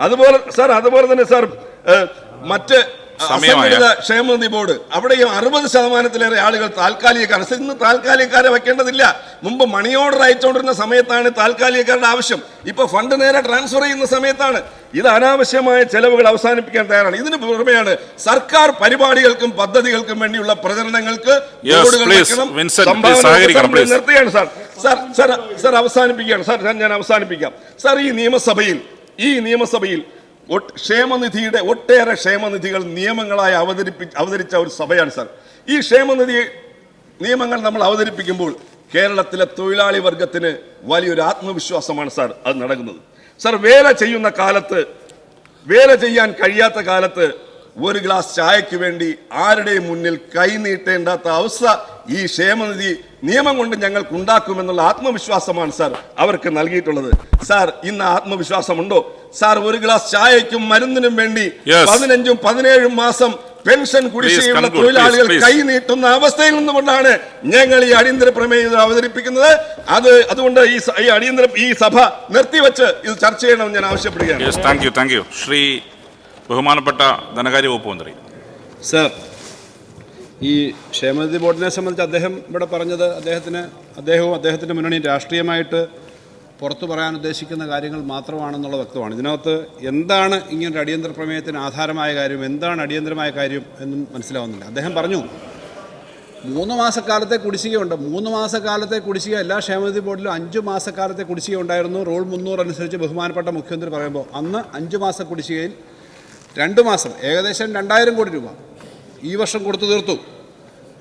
അതുപോലെ തന്നെ സാർ മറ്റ് അസംഘടിത ക്ഷേമനിധി ബോർഡ്, അവിടെയും 60% ആളുകൾ താൽക്കാലികക്കാരാണ്. ഇന്ന് താൽക്കാലികക്കാരെ വെക്കേണ്ടതില്ല. മുമ്പ് മണി ഓർഡർ അയച്ചുകൊണ്ടിരുന്ന സമയത്താണ് താൽക്കാലികക്കാരുടെ ആവശ്യം. ഇപ്പൊ ഫണ്ട് നേരെ ട്രാൻസ്ഫർ ചെയ്യുന്ന സമയത്താണ്. ഇത് അനാവശ്യമായ ചെലവുകൾ അവസാനിപ്പിക്കാൻ തയ്യാറാണ്. ഇതിന് പുറമെയാണ് സർക്കാർ പരിപാടികൾക്കും പദ്ധതികൾക്കും വേണ്ടിയുള്ള പ്രചരണങ്ങൾക്ക് നിർത്തുകയാണ് സാർ അവസാനിപ്പിക്കുകയാണ് സാർ. ഞാൻ അവസാനിപ്പിക്കാം സാർ. ഈ നിയമസഭയിൽ ക്ഷേമനിധിയുടെ ഒട്ടേറെ ക്ഷേമനിധികൾ നിയമങ്ങളായി അവതരിച്ച ഒരു സഭയാണ് സാർ. ഈ ക്ഷേമനിധി നിയമങ്ങൾ നമ്മൾ അവതരിപ്പിക്കുമ്പോൾ കേരളത്തിലെ തൊഴിലാളി വർഗത്തിന് വലിയൊരു ആത്മവിശ്വാസമാണ് സാർ അത് നടക്കുന്നത്. സാർ, വേല ചെയ്യാൻ കഴിയാത്ത കാലത്ത് ഒരു ഗ്ലാസ് ചായക്ക് വേണ്ടി ആരുടെയും മുന്നിൽ കൈ നീട്ടേണ്ടാത്ത അവസ്ഥ ഈ ക്ഷേമനിധി നിയമം കൊണ്ട് ഞങ്ങൾക്ക് ഉണ്ടാക്കുമെന്നുള്ള ആത്മവിശ്വാസമാണ് സാർ അവർക്ക് നൽകിയിട്ടുള്ളത്. സാർ, ഇന്ന് ആത്മവിശ്വാസമുണ്ടോ സാർ? ഒരു ഗ്ലാസ് ചായക്കും മരുന്നിനും വേണ്ടി 15-17 മാസം പെൻഷൻ കുടിശ്ശികയുള്ള തൊഴിലാളികൾ കൈ നീട്ടുന്ന അവസ്ഥയിൽ നിന്നുകൊണ്ടാണ് ഞങ്ങൾ ഈ അടിയന്തര പ്രമേയം അവതരിപ്പിക്കുന്നത്. അതുകൊണ്ട് ഈ സഭ നിർത്തിവെച്ച് ഇത് ചർച്ച ചെയ്യണമെന്ന് ഞാൻ ആവശ്യപ്പെടുകയാണ്. Thank you. ശ്രീ ബഹുമാനപ്പെട്ട ധനകാര്യ വകുപ്പ് മന്ത്രി. സർ, ഈ ക്ഷേമനിധി ബോർഡിനെ സംബന്ധിച്ച് അദ്ദേഹം ഇവിടെ പറഞ്ഞത് അദ്ദേഹവും അദ്ദേഹത്തിൻ്റെ മുന്നണിയും രാഷ്ട്രീയമായിട്ട് പുറത്തു പറയാൻ ഉദ്ദേശിക്കുന്ന കാര്യങ്ങൾ മാത്രമാണെന്നുള്ളത് വ്യക്തമാണ്. ഇതിനകത്ത് എന്താണ് ഇങ്ങനൊരു അടിയന്തര പ്രമേയത്തിന് ആധാരമായ കാര്യം, എന്താണ് അടിയന്തരമായ കാര്യം എന്നും മനസ്സിലാവുന്നില്ല. അദ്ദേഹം പറഞ്ഞു 3 മാസക്കാലത്തെ കുടിശ്ശികയുണ്ട്. 3 മാസക്കാലത്തെ കുടിശ്ശിക എല്ലാ ക്ഷേമനിധി ബോർഡിലും 5 മാസക്കാലത്തെ കുടിശ്ശിക ഉണ്ടായിരുന്നു. റൂൾ 300 അനുസരിച്ച് ബഹുമാനപ്പെട്ട മുഖ്യമന്ത്രി പറയുമ്പോൾ അന്ന് 5 മാസ കുടിശ്ശികയിൽ 2 മാസം ഏകദേശം 2000 കോടി രൂപ ഈ വർഷം കൊടുത്തു തീർത്തു.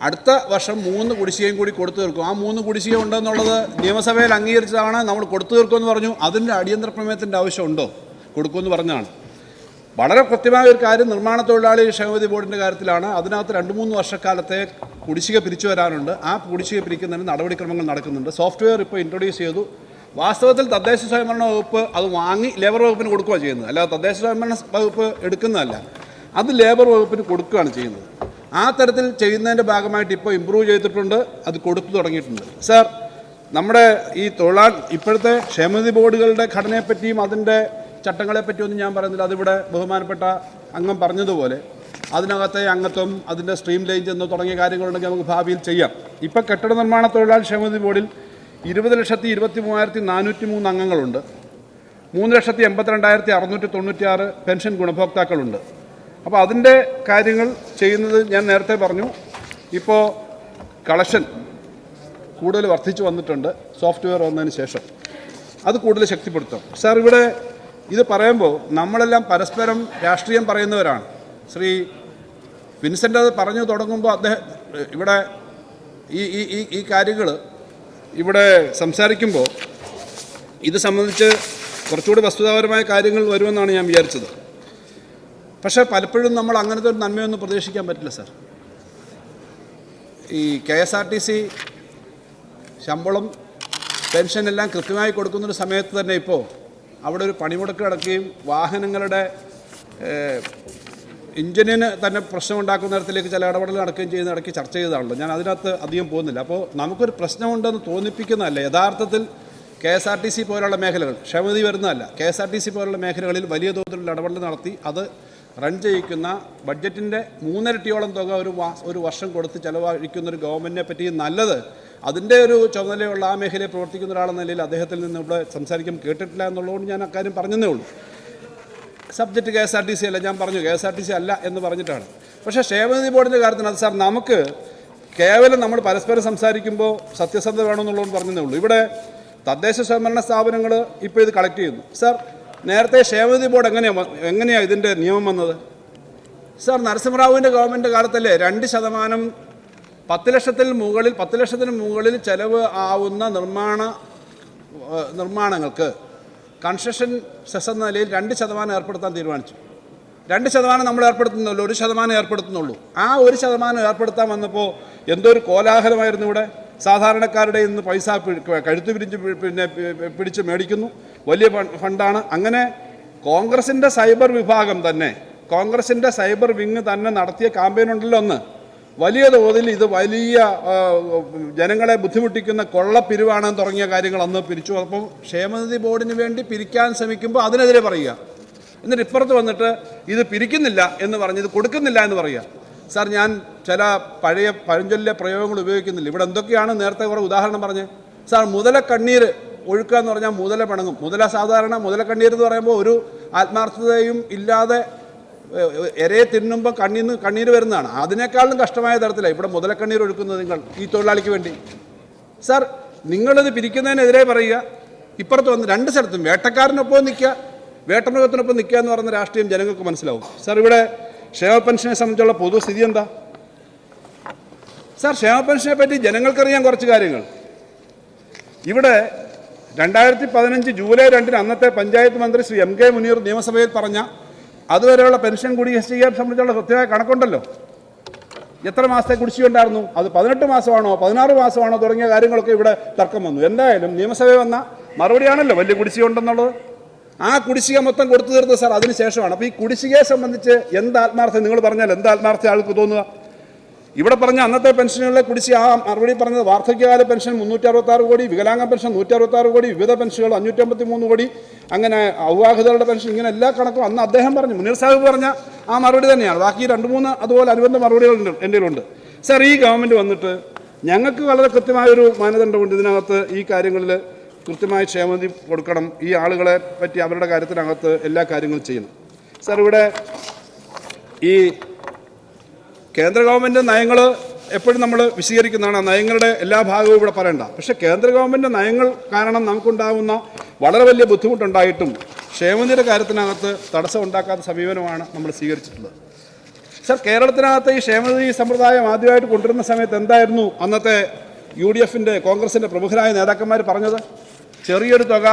അടുത്ത വർഷം 3 കുടിശ്ശികയും കൂടി കൊടുത്തു തീർക്കും. ആ 3 കുടിശ്ശിക ഉണ്ടെന്നുള്ളത് നിയമസഭയിൽ അംഗീകരിച്ചതാണ്. നമ്മൾ കൊടുത്തു തീർക്കുമെന്ന് പറഞ്ഞു. അതിൻ്റെ അടിയന്തര പ്രമേയത്തിൻ്റെ ആവശ്യമുണ്ടോ? കൊടുക്കുമെന്ന് പറഞ്ഞതാണ്. വളരെ കൃത്യമായ ഒരു കാര്യം നിർമ്മാണ തൊഴിലാളി ക്ഷേമനിധി ബോർഡിൻ്റെ കാര്യത്തിലാണ്. അതിനകത്ത് 2-3 വർഷക്കാലത്തെ കുടിശ്ശിക പിരിച്ചു വരാനുണ്ട്. ആ കുടിശ്ശിക പിരിക്കുന്നതിന് നടപടിക്രമങ്ങൾ നടക്കുന്നുണ്ട്. സോഫ്റ്റ്വെയർ ഇപ്പോൾ ഇൻട്രൊഡ്യൂസ് ചെയ്തു. വാസ്തവത്തിൽ തദ്ദേശ സ്വയംഭരണ വകുപ്പ് അത് വാങ്ങി ലേബർ വകുപ്പിന് കൊടുക്കുകയാണ് ചെയ്യുന്നത്. അല്ലാതെ തദ്ദേശ സ്വയംഭരണ വകുപ്പ് എടുക്കുന്നതല്ല, അത് ലേബർ വകുപ്പിന് കൊടുക്കുകയാണ് ചെയ്യുന്നത്. ആ തരത്തിൽ ചെയ്യുന്നതിൻ്റെ ഭാഗമായിട്ട് ഇപ്പോൾ ഇമ്പ്രൂവ് ചെയ്തിട്ടുണ്ട്, അത് കൊടുത്തു തുടങ്ങിയിട്ടുണ്ട്. സാർ, നമ്മുടെ ഈ ഇപ്പോഴത്തെ ക്ഷേമനിധി ബോർഡുകളുടെ ഘടനയെപ്പറ്റിയും അതിൻ്റെ ചട്ടങ്ങളെപ്പറ്റിയൊന്നും ഞാൻ പറയുന്നില്ല. അതിവിടെ ബഹുമാനപ്പെട്ട അംഗം പറഞ്ഞതുപോലെ അതിനകത്തെ അംഗത്വം, അതിൻ്റെ സ്ട്രീം ലൈൻ ചെന്ന് തുടങ്ങിയ കാര്യങ്ങളുണ്ടെങ്കിൽ നമുക്ക് ഭാവിയിൽ ചെയ്യാം. ഇപ്പോൾ കെട്ടിട നിർമ്മാണ തൊഴിലാളി ക്ഷേമനിധി ബോർഡിൽ 20,23,403 അംഗങ്ങളുണ്ട്. 3,82,696 പെൻഷൻ ഗുണഭോക്താക്കളുണ്ട്. അപ്പോൾ അതിൻ്റെ കാര്യങ്ങൾ ചെയ്യുന്നത് ഞാൻ നേരത്തെ പറഞ്ഞു. ഇപ്പോൾ കളക്ഷൻ കൂടുതൽ വർദ്ധിച്ചു വന്നിട്ടുണ്ട് സോഫ്റ്റ്വെയർ വന്നതിന് ശേഷം. അത് കൂടുതൽ ശക്തിപ്പെടുത്തും. സാർ, ഇവിടെ ഇത് പറയുമ്പോൾ നമ്മളെല്ലാം പരസ്പരം രാഷ്ട്രീയം പറയുന്നവരാണ്. ശ്രീ വിൻസെൻ്റ് അത് പറഞ്ഞു തുടങ്ങുമ്പോൾ അദ്ദേഹം ഇവിടെ ഈ കാര്യങ്ങൾ ഇവിടെ സംസാരിക്കുമ്പോൾ ഇത് സംബന്ധിച്ച് കുറച്ചുകൂടി വസ്തുതാപരമായ കാര്യങ്ങൾ വരുമെന്നാണ് ഞാൻ വിചാരിച്ചത്. പക്ഷേ പലപ്പോഴും നമ്മൾ അങ്ങനത്തെ ഒരു നന്മയൊന്നും പ്രതീക്ഷിക്കാൻ പറ്റില്ല സാർ. ഈ KSRTC ശമ്പളം പെൻഷൻ എല്ലാം കൃത്യമായി കൊടുക്കുന്നൊരു സമയത്ത് തന്നെ ഇപ്പോൾ അവിടെ ഒരു പണിമുടക്ക് നടക്കുകയും വാഹനങ്ങളുടെ എഞ്ചിനിന് തന്നെ പ്രശ്നമുണ്ടാക്കുന്ന തരത്തിലേക്ക് ചില ഇടപെടൽ നടക്കുകയും ചെയ്യുന്ന ഇടയ്ക്ക് ചർച്ച ചെയ്തതാണല്ലോ. ഞാൻ അതിനകത്ത് അധികം പോകുന്നില്ല. അപ്പോൾ നമുക്കൊരു പ്രശ്നമുണ്ടെന്ന് തോന്നിപ്പിക്കുന്നതല്ല. യഥാർത്ഥത്തിൽ KSRTC പോലുള്ള മേഖലകൾ, ക്ഷേമനിധി വരുന്നതല്ല, KSRTC പോലുള്ള മേഖലകളിൽ വലിയ തോതിലുള്ള ഇടപെടൽ നടത്തി അത് റൺ ചെയ്യിക്കുന്ന ബഡ്ജറ്റിൻ്റെ 3 ഇരട്ടിയോളം തുക ഒരു വർഷം കൊടുത്ത് ചിലവഴിക്കുന്നൊരു ഗവൺമെൻറ്റിനെ പറ്റി നല്ലത്. അതിൻ്റെ ഒരു ചുമതലയുള്ള ആ മേഖലയിൽ പ്രവർത്തിക്കുന്ന ഒരാളെന്ന നിലയിൽ അദ്ദേഹത്തിൽ നിന്ന് ഇവിടെ സംസാരിക്കാൻ കേട്ടിട്ടില്ല എന്നുള്ളതുകൊണ്ട് ഞാൻ അക്കാര്യം പറഞ്ഞതേ ഉള്ളൂ. സബ്ജക്റ്റ് KSRTC അല്ല, ഞാൻ പറഞ്ഞു KSRTC അല്ല എന്ന് പറഞ്ഞിട്ടാണ്. പക്ഷേ ക്ഷേമനിധി ബോർഡിൻ്റെ കാര്യത്തിന് അത് സാർ നമുക്ക് കേവലം നമ്മൾ പരസ്പരം സംസാരിക്കുമ്പോൾ സത്യസന്ധത വേണമെന്നുള്ളതെന്ന് പറഞ്ഞതേ ഉള്ളൂ. ഇവിടെ തദ്ദേശ സ്വയംഭരണ സ്ഥാപനങ്ങൾ ഇപ്പോൾ ഇത് കളക്ട് ചെയ്യുന്നു. സാർ, നേരത്തെ ക്ഷേമനിധി ബോർഡ് എങ്ങനെയാണ് ഇതിൻ്റെ നിയമം വന്നത്? സാർ, നരസിംഹറാവുവിൻ്റെ ഗവൺമെൻറ് കാലത്തല്ലേ 2% 10 ലക്ഷത്തിന് മുകളിൽ ചെലവ് ആവുന്ന നിർമ്മാണങ്ങൾക്ക് കൺസ്ട്രക്ഷൻ സെസ് എന്ന നിലയിൽ 2% ഏർപ്പെടുത്താൻ തീരുമാനിച്ചു. 2% നമ്മൾ ഏർപ്പെടുത്തുന്നുള്ളൂ, 1% ഏർപ്പെടുത്തുന്നുള്ളൂ. ആ 1% ഏർപ്പെടുത്താൻ വന്നപ്പോൾ എന്തോ ഒരു കോലാഹലമായിരുന്നു ഇവിടെ. സാധാരണക്കാരുടെ ഇന്ന് പൈസ കഴുത്ത് പിടിച്ച് മേടിക്കുന്നു, വലിയ ഫണ്ടാണ്. അങ്ങനെ കോൺഗ്രസിൻ്റെ സൈബർ വിഭാഗം തന്നെ, കോൺഗ്രസിൻ്റെ സൈബർ വിങ് തന്നെ നടത്തിയ ക്യാമ്പയിൻ ഉണ്ടല്ലോ ഒന്ന്, വലിയ തോതിൽ ഇത് വലിയ ജനങ്ങളെ ബുദ്ധിമുട്ടിക്കുന്ന കൊള്ളപ്പിരിവാണെന്ന് തുടങ്ങിയ കാര്യങ്ങൾ അന്ന് പിരിച്ചു. അപ്പോൾ ക്ഷേമനിധി ബോർഡിന് വേണ്ടി പിരിക്കാൻ ശ്രമിക്കുമ്പോൾ അതിനെതിരെ പറയുക, എന്നിട്ട് ഇപ്പുറത്ത് വന്നിട്ട് ഇത് പിരിക്കുന്നില്ല എന്ന് പറഞ്ഞ് ഇത് കൊടുക്കുന്നില്ല എന്ന് പറയുക. സാർ, ഞാൻ ചില പഴയ പഴഞ്ചൊല്ലിലെ പ്രയോഗങ്ങൾ ഉപയോഗിക്കുന്നില്ല. ഇവിടെ എന്തൊക്കെയാണ് നേരത്തെ കുറേ ഉദാഹരണം പറഞ്ഞ് സാർ, മുതലക്കണ്ണീർ ഒഴുക്കുക എന്ന് പറഞ്ഞാൽ മുതല പിണങ്ങും. സാധാരണ മുതലക്കണ്ണീർ എന്ന് പറയുമ്പോൾ ഒരു ആത്മാർത്ഥതയും ഇല്ലാതെ ഇരയെ തിന്നുമ്പോൾ കണ്ണീര് വരുന്നതാണ്. അതിനേക്കാളും കഷ്ടമായ തരത്തിലാണ് ഇവിടെ മുതലക്കണ്ണീർ ഒഴുക്കുന്നത് നിങ്ങൾ ഈ തൊഴിലാളിക്ക് വേണ്ടി. സാർ, നിങ്ങളിത് പിരിക്കുന്നതിനെതിരെ പറയുക, ഇപ്പുറത്ത് വന്ന് രണ്ട് സ്ഥലത്തും വേട്ടക്കാരനൊപ്പം നിൽക്കുക, വേട്ടമൃഗത്തിനൊപ്പം നിൽക്കുക എന്ന് പറയുന്ന രാഷ്ട്രീയം ജനങ്ങൾക്ക് മനസ്സിലാവും. സാർ, ഇവിടെ ക്ഷേമ പെൻഷനെ സംബന്ധിച്ചുള്ള പൊതുസ്ഥിതി എന്താ? സാർ, ക്ഷേമ പെൻഷനെ പറ്റി ജനങ്ങൾക്കറിയാൻ കുറച്ച് കാര്യങ്ങൾ. ഇവിടെ 2015 ജൂലൈ 2 അന്നത്തെ പഞ്ചായത്ത് മന്ത്രി ശ്രീ MK മുനീർ നിയമസഭയിൽ പറഞ്ഞ അതുവരെയുള്ള പെൻഷൻ കുടിശ്ശികയെ സംബന്ധിച്ചുള്ള കൃത്യമായ കണക്കുണ്ടല്ലോ. എത്ര മാസത്തെ കുടിശ്ശികയുണ്ടായിരുന്നു, അത് 18 മാസമാണോ 16 മാസമാണോ തുടങ്ങിയ കാര്യങ്ങളൊക്കെ ഇവിടെ തർക്കം വന്നു. എന്തായാലും നിയമസഭയിൽ വന്ന മറുപടിയാണല്ലോ വലിയ കുടിശ്ശിക ഉണ്ടെന്നുള്ളത്. ആ കുടിശ്ശിക മൊത്തം കൊടുത്തു തീർത്തത് സാർ അതിന് ശേഷമാണ്. അപ്പോൾ ഈ കുടിശ്ശികയെ സംബന്ധിച്ച് എന്ത് ആത്മാർത്ഥം നിങ്ങൾ പറഞ്ഞാൽ എന്ത് ആത്മാർത്ഥ ആൾക്ക് തോന്നുക? ഇവിടെ പറഞ്ഞ അന്നത്തെ പെൻഷനുകളിലെ കുടിശ്ശിക ആ മറുപടി പറഞ്ഞത് വാർദ്ധക്യകാല പെൻഷൻ 366 കോടി, വികലാംഗ പെൻഷൻ 166 കോടി, വിവിധ പെൻഷനുകൾ 553 കോടി, അങ്ങനെ അവിവാഹിതരുടെ പെൻഷൻ, ഇങ്ങനെ എല്ലാ കണക്കും അന്ന് അദ്ദേഹം പറഞ്ഞു, മുനീർ സാഹിബ് പറഞ്ഞ ആ മറുപടി തന്നെയാണ്. ബാക്കി 2-3 അതുപോലെ അനുബന്ധ മറുപടികൾ എൻ്റെ കയ്യിലുണ്ട്. സാർ, ഈ ഗവൺമെൻറ് വന്നിട്ട് ഞങ്ങൾക്ക് വളരെ കൃത്യമായൊരു മാനദണ്ഡമുണ്ട്. ഇതിനകത്ത് ഈ കാര്യങ്ങളിൽ കൃത്യമായി ക്ഷേമനിധി കൊടുക്കണം, ഈ ആളുകളെ പറ്റി അവരുടെ കാര്യത്തിനകത്ത് എല്ലാ കാര്യങ്ങളും ചെയ്യണം. സാർ, ഇവിടെ ഈ കേന്ദ്ര ഗവൺമെൻറ് നയങ്ങൾ എപ്പോഴും നമ്മൾ വിശദീകരിക്കുന്നതാണ്. ആ നയങ്ങളുടെ എല്ലാ ഭാഗവും ഇവിടെ പറയണ്ട. പക്ഷേ കേന്ദ്ര ഗവൺമെൻറ് നയങ്ങൾ കാരണം നമുക്കുണ്ടാകുന്ന വളരെ വലിയ ബുദ്ധിമുട്ടുണ്ടായിട്ടും ക്ഷേമനിധിയുടെ കാര്യത്തിനകത്ത് തടസ്സം ഉണ്ടാക്കാത്ത സമീപനമാണ് നമ്മൾ സ്വീകരിച്ചിട്ടുള്ളത്. സാർ, കേരളത്തിനകത്ത് ഈ ക്ഷേമനിധി സമ്പ്രദായം ആദ്യമായിട്ട് കൊണ്ടുവരുന്ന സമയത്ത് എന്തായിരുന്നു അന്നത്തെ UDFൻ്റെ കോൺഗ്രസിൻ്റെ പ്രമുഖരായ നേതാക്കന്മാർ പറഞ്ഞത്? ചെറിയൊരു തുക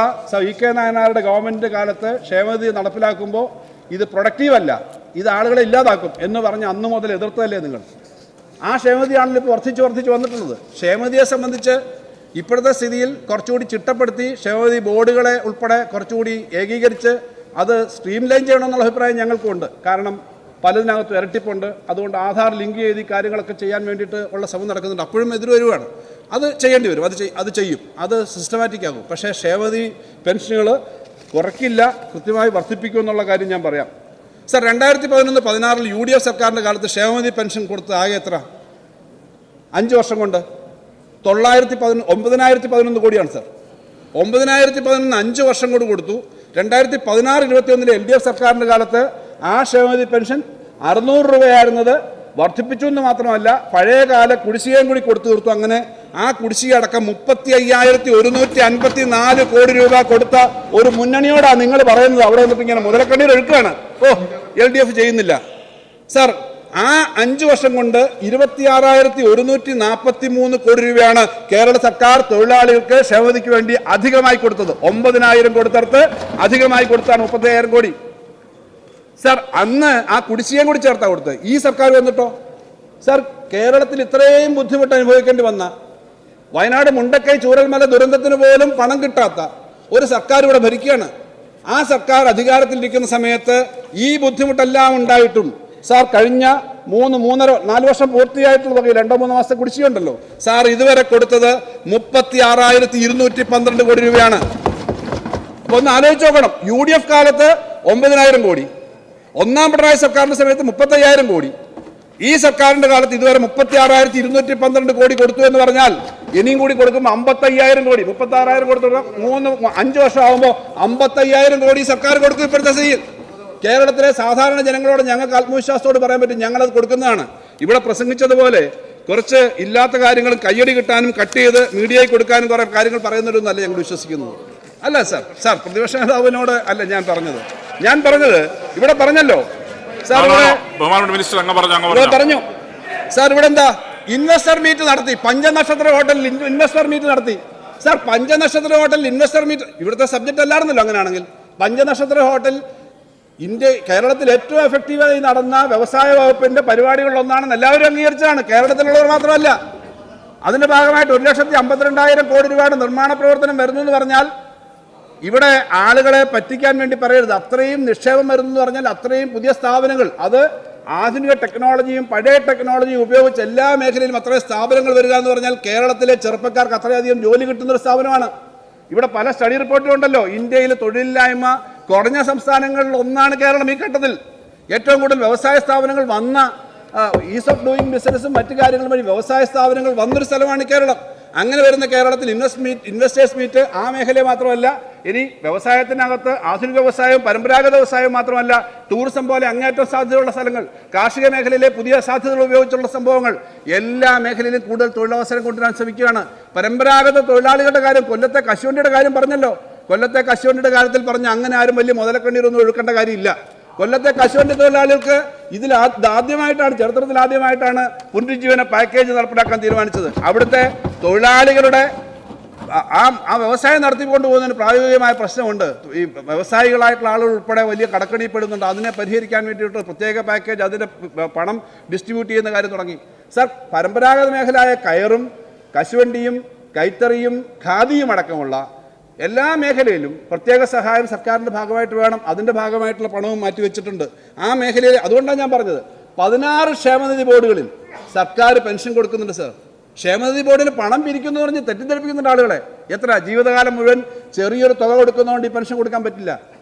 EK നായനാരുടെ ഗവൺമെൻറ് കാലത്ത് ക്ഷേമനിധി നടപ്പിലാക്കുമ്പോൾ ഇത് പ്രൊഡക്റ്റീവല്ല, ഇത് ആളുകളെ ഇല്ലാതാക്കും എന്ന് പറഞ്ഞ് അന്ന് മുതൽ എതിർത്തതല്ലേ നിങ്ങൾ? ആ ക്ഷേമനിധിയാണല്ലോ ഇപ്പോൾ വർദ്ധിച്ച് വന്നിട്ടുള്ളത്. ക്ഷേമനിധിയെ സംബന്ധിച്ച് ഇപ്പോഴത്തെ സ്ഥിതിയിൽ കുറച്ചുകൂടി ചിട്ടപ്പെടുത്തി ക്ഷേമനിധി ബോർഡുകളെ ഉൾപ്പെടെ കുറച്ചുകൂടി ഏകീകരിച്ച് അത് സ്ട്രീം ലൈൻ ചെയ്യണമെന്നുള്ള അഭിപ്രായം ഞങ്ങൾക്കുണ്ട്. കാരണം പലതിനകത്തും ഇരട്ടിപ്പുണ്ട്. അതുകൊണ്ട് ആധാർ ലിങ്ക് ചെയ്ത് ഈ കാര്യങ്ങളൊക്കെ ചെയ്യാൻ വേണ്ടിയിട്ട് ഉള്ള ശ്രമം നടക്കുന്നുണ്ട്. അപ്പോഴും എതിര് വരുവാണ്. അത് ചെയ്യേണ്ടി വരും, അത് ചെയ്യും, അത് സിസ്റ്റമാറ്റിക് ആകും. പക്ഷേ ക്ഷേമനിധി പെൻഷനുകൾ കുറയ്ക്കില്ല, കൃത്യമായി വർദ്ധിപ്പിക്കുമെന്നുള്ള കാര്യം ഞാൻ പറയാം. സാർ, 2011-16 UDF സർക്കാരിൻ്റെ കാലത്ത് ക്ഷേമനിധി പെൻഷൻ കൊടുത്ത് ആകെ എത്ര? 5 വർഷം കൊണ്ട് 9,011 കോടിയാണ് സാർ. 9,011 5 വർഷം കൊണ്ട് കൊടുത്തു. 2016-21 LDF സർക്കാരിൻ്റെ കാലത്ത് ആ ക്ഷേമനിധി പെൻഷൻ 600 രൂപയായിരുന്നത് വർദ്ധിപ്പിച്ചു എന്ന് മാത്രമല്ല പഴയകാല കുടിശ്ശികയും കൂടി കൊടുത്തു തീർത്തു. അങ്ങനെ ആ കുടിശ്ശിക അടക്കം 35,154 കോടി രൂപ കൊടുത്ത ഒരു മുന്നണിയോടാണ് നിങ്ങൾ പറയുന്നത്. അവിടെ വന്നിട്ട് ഇങ്ങനെ മുതലക്കണ്ണീർ ഒഴുക്കുകയാണ്. LDF ചെയ്യുന്നില്ല. സാർ, ആ 5 വർഷം കൊണ്ട് 26,143 കോടി രൂപയാണ് കേരള സർക്കാർ തൊഴിലാളികൾക്ക് ക്ഷേമനിധിക്ക് വേണ്ടി അധികമായി കൊടുത്തത്. 9,000 കൊടുത്തടുത്ത് അധികമായി കൊടുത്താണ് 35,000 കോടി. സാർ, അന്ന് ആ കുടിശ്ശികയും കൂടി ചേർത്താ കൊടുത്തത്. ഈ സർക്കാർ വന്നിട്ടോ സാർ, കേരളത്തിൽ ഇത്രയും ബുദ്ധിമുട്ട് അനുഭവിക്കേണ്ടി വന്ന വയനാട് മുണ്ടക്കൈ ചൂരൽമല ദുരന്തത്തിന് പോലും പണം കിട്ടാത്ത ഒരു സർക്കാർ ഇവിടെ ഭരിക്കുകയാണ്. ആ സർക്കാർ അധികാരത്തിലിരിക്കുന്ന സമയത്ത് ഈ ബുദ്ധിമുട്ടെല്ലാം ഉണ്ടായിട്ടും സാർ കഴിഞ്ഞ 4 വർഷം പൂർത്തിയായിട്ടുള്ള വകയിൽ 2-3 മാസത്തെ കുടിശ്ശികയുണ്ടല്ലോ സാർ, ഇതുവരെ കൊടുത്തത് 36,212 കോടി രൂപയാണ്. അപ്പൊ ഒന്ന് ആലോചിച്ച് നോക്കണം. UDF കാലത്ത് 9,000 കോടി, ഒന്നാം പിണറായി സർക്കാരിന്റെ സമയത്ത് 35,000 കോടി, ഈ സർക്കാരിന്റെ കാലത്ത് ഇതുവരെ 36,212 കോടി കൊടുത്തു എന്ന് പറഞ്ഞാൽ ഇനിയും കൂടി കൊടുക്കുമ്പോൾ 55,000 കോടി, 36,000 കൊടുത്തു 5 വർഷം ആകുമ്പോൾ 55,000 കോടി സർക്കാർ കൊടുക്കും. ഇപ്പോഴത്തെ സ്ഥിതിയിൽ കേരളത്തിലെ സാധാരണ ജനങ്ങളോട് ഞങ്ങൾക്ക് ആത്മവിശ്വാസത്തോട് പറയാൻ പറ്റും, ഞങ്ങളത് കൊടുക്കുന്നതാണ്. ഇവിടെ പ്രസംഗിച്ചതുപോലെ കുറച്ച് ഇല്ലാത്ത കാര്യങ്ങൾ കയ്യടി കിട്ടാനും കട്ട് ചെയ്ത് മീഡിയയിൽ കൊടുക്കാനും കുറേ കാര്യങ്ങൾ പറയുന്നവരൊന്നല്ല ഞങ്ങൾ വിശ്വസിക്കുന്നത്. അല്ല സാർ, പ്രതിപക്ഷ നേതാവിനോട് അല്ല ഞാൻ പറഞ്ഞത് ഇവിടെ പറഞ്ഞല്ലോ സാർ, പറഞ്ഞു സാർ. ഇവിടെ എന്താ ഇൻവെസ്റ്റർ മീറ്റ് നടത്തി, പഞ്ചനക്ഷത്ര ഹോട്ടലിൽ ഇൻവെസ്റ്റർ മീറ്റ് നടത്തി. സാർ, പഞ്ചനക്ഷത്ര ഹോട്ടലിൽ ഇൻവെസ്റ്റർ മീറ്റ് ഇവിടുത്തെ സബ്ജക്റ്റ് അല്ലായിരുന്നല്ലോ. അങ്ങനെയാണെങ്കിൽ പഞ്ചനക്ഷത്ര ഹോട്ടൽ കേരളത്തിൽ ഏറ്റവും എഫക്റ്റീവായി നടന്ന വ്യവസായ വകുപ്പിന്റെ പരിപാടികളിലൊന്നാണെന്ന് എല്ലാവരും അംഗീകരിച്ചതാണ്. കേരളത്തിലുള്ളവർ മാത്രമല്ല. അതിന്റെ ഭാഗമായിട്ട് 1,52,000 കോടി രൂപയുടെ നിർമ്മാണ പ്രവർത്തനം വരുന്നു എന്ന് പറഞ്ഞാൽ ഇവിടെ ആളുകളെ പറ്റിക്കാൻ വേണ്ടി പറയരുത്. അത്രയും നിക്ഷേപം വരുന്നു എന്ന് പറഞ്ഞാൽ അത്രയും പുതിയ സ്ഥാപനങ്ങൾ, അത് ആധുനിക ടെക്നോളജിയും പഴയ ടെക്നോളജിയും ഉപയോഗിച്ച് എല്ലാ മേഖലയിലും അത്രയും സ്ഥാപനങ്ങൾ വരിക എന്ന് പറഞ്ഞാൽ കേരളത്തിലെ ചെറുപ്പക്കാർക്ക് അത്രയധികം ജോലി കിട്ടുന്നൊരു സ്ഥാപനമാണ്. ഇവിടെ പല സ്റ്റഡി റിപ്പോർട്ടും ഉണ്ടല്ലോ. ഇന്ത്യയിൽ തൊഴിലില്ലായ്മ കുറഞ്ഞ സംസ്ഥാനങ്ങളിൽ ഒന്നാണ് കേരളം ഈ ഘട്ടത്തിൽ. ഏറ്റവും കൂടുതൽ വ്യവസായ സ്ഥാപനങ്ങൾ വന്ന ഈസ് ഓഫ് ഡൂയിങ് ബിസിനസ്സും മറ്റു കാര്യങ്ങളും വഴി വ്യവസായ സ്ഥാപനങ്ങൾ വന്നൊരു സ്ഥലമാണ് കേരളം. അങ്ങനെ വരുന്ന കേരളത്തിൽ ഇൻവെസ്റ്റേഴ്സ് മീറ്റ് ആ മേഖലയെ മാത്രമല്ല, ഇനി വ്യവസായത്തിനകത്ത് ആധുനിക വ്യവസായം, പരമ്പരാഗത വ്യവസായം മാത്രമല്ല, ടൂറിസം പോലെ അങ്ങേറ്റം സാധ്യതയുള്ള സ്ഥലങ്ങൾ, കാർഷിക മേഖലയിലെ പുതിയ സാധ്യതകൾ ഉപയോഗിച്ചുള്ള സംഭവങ്ങൾ, എല്ലാ മേഖലയിലും കൂടുതൽ തൊഴിലവസരം കൊണ്ടുവരാൻ ശ്രമിക്കുകയാണ്. പരമ്പരാഗത തൊഴിലാളികളുടെ കാര്യം, കൊല്ലത്തെ കശുവണ്ടിയുടെ കാര്യം പറഞ്ഞല്ലോ. കൊല്ലത്തെ കശുവണ്ടിയുടെ കാര്യത്തിൽ പറഞ്ഞ അങ്ങനെ ആരും വലിയ മുതലക്കണ്ണീരൊന്നും ഒഴുക്കേണ്ട കാര്യമില്ല. കൊല്ലത്തെ കശുവണ്ടി തൊഴിലാളികൾക്ക് ഇതിൽ ആദ്യമായിട്ടാണ്, ചരിത്രത്തിൽ ആദ്യമായിട്ടാണ് പുനരുജ്ജീവന പാക്കേജ് നടപ്പിലാക്കാൻ തീരുമാനിച്ചത്. അവിടുത്തെ തൊഴിലാളികളുടെ ആ വ്യവസായം നടത്തിക്കൊണ്ട് പോകുന്നതിന് പ്രായോഗികമായ പ്രശ്നമുണ്ട്. ഈ വ്യവസായികളായിട്ടുള്ള ആളുകൾ ഉൾപ്പെടെ വലിയ കടക്കണിപ്പെടുന്നുണ്ട്. അതിനെ പരിഹരിക്കാൻ വേണ്ടിയിട്ട് പ്രത്യേക പാക്കേജ്, അതിൻ്റെ പണം ഡിസ്ട്രിബ്യൂട്ട് ചെയ്യുന്ന കാര്യം തുടങ്ങി. സർ, പരമ്പരാഗത മേഖലയായ കയറും കശുവണ്ടിയും കൈത്തറിയും ഖാദിയും അടക്കമുള്ള എല്ലാ മേഖലയിലും പ്രത്യേക സഹായം സർക്കാരിൻ്റെ ഭാഗമായിട്ട് വേണം. അതിൻ്റെ ഭാഗമായിട്ടുള്ള പണവും മാറ്റിവെച്ചിട്ടുണ്ട് ആ മേഖലയിൽ. അതുകൊണ്ടാണ് ഞാൻ പറഞ്ഞത് 16 ക്ഷേമനിധി ബോർഡുകളിൽ സർക്കാർ പെൻഷൻ കൊടുക്കുന്നുണ്ട് സർ. ക്ഷേമനിധി ബോർഡിൽ പണം പിരിക്കുന്നു പറഞ്ഞ് തെറ്റിദ്ധരിപ്പിക്കുന്നുണ്ട് ആളുകളെ. എത്ര ജീവിതകാലം മുഴുവൻ ചെറിയൊരു തുക കൊടുക്കുന്നതുകൊണ്ട് ഈ പെൻഷൻ കൊടുക്കാൻ പറ്റില്ല.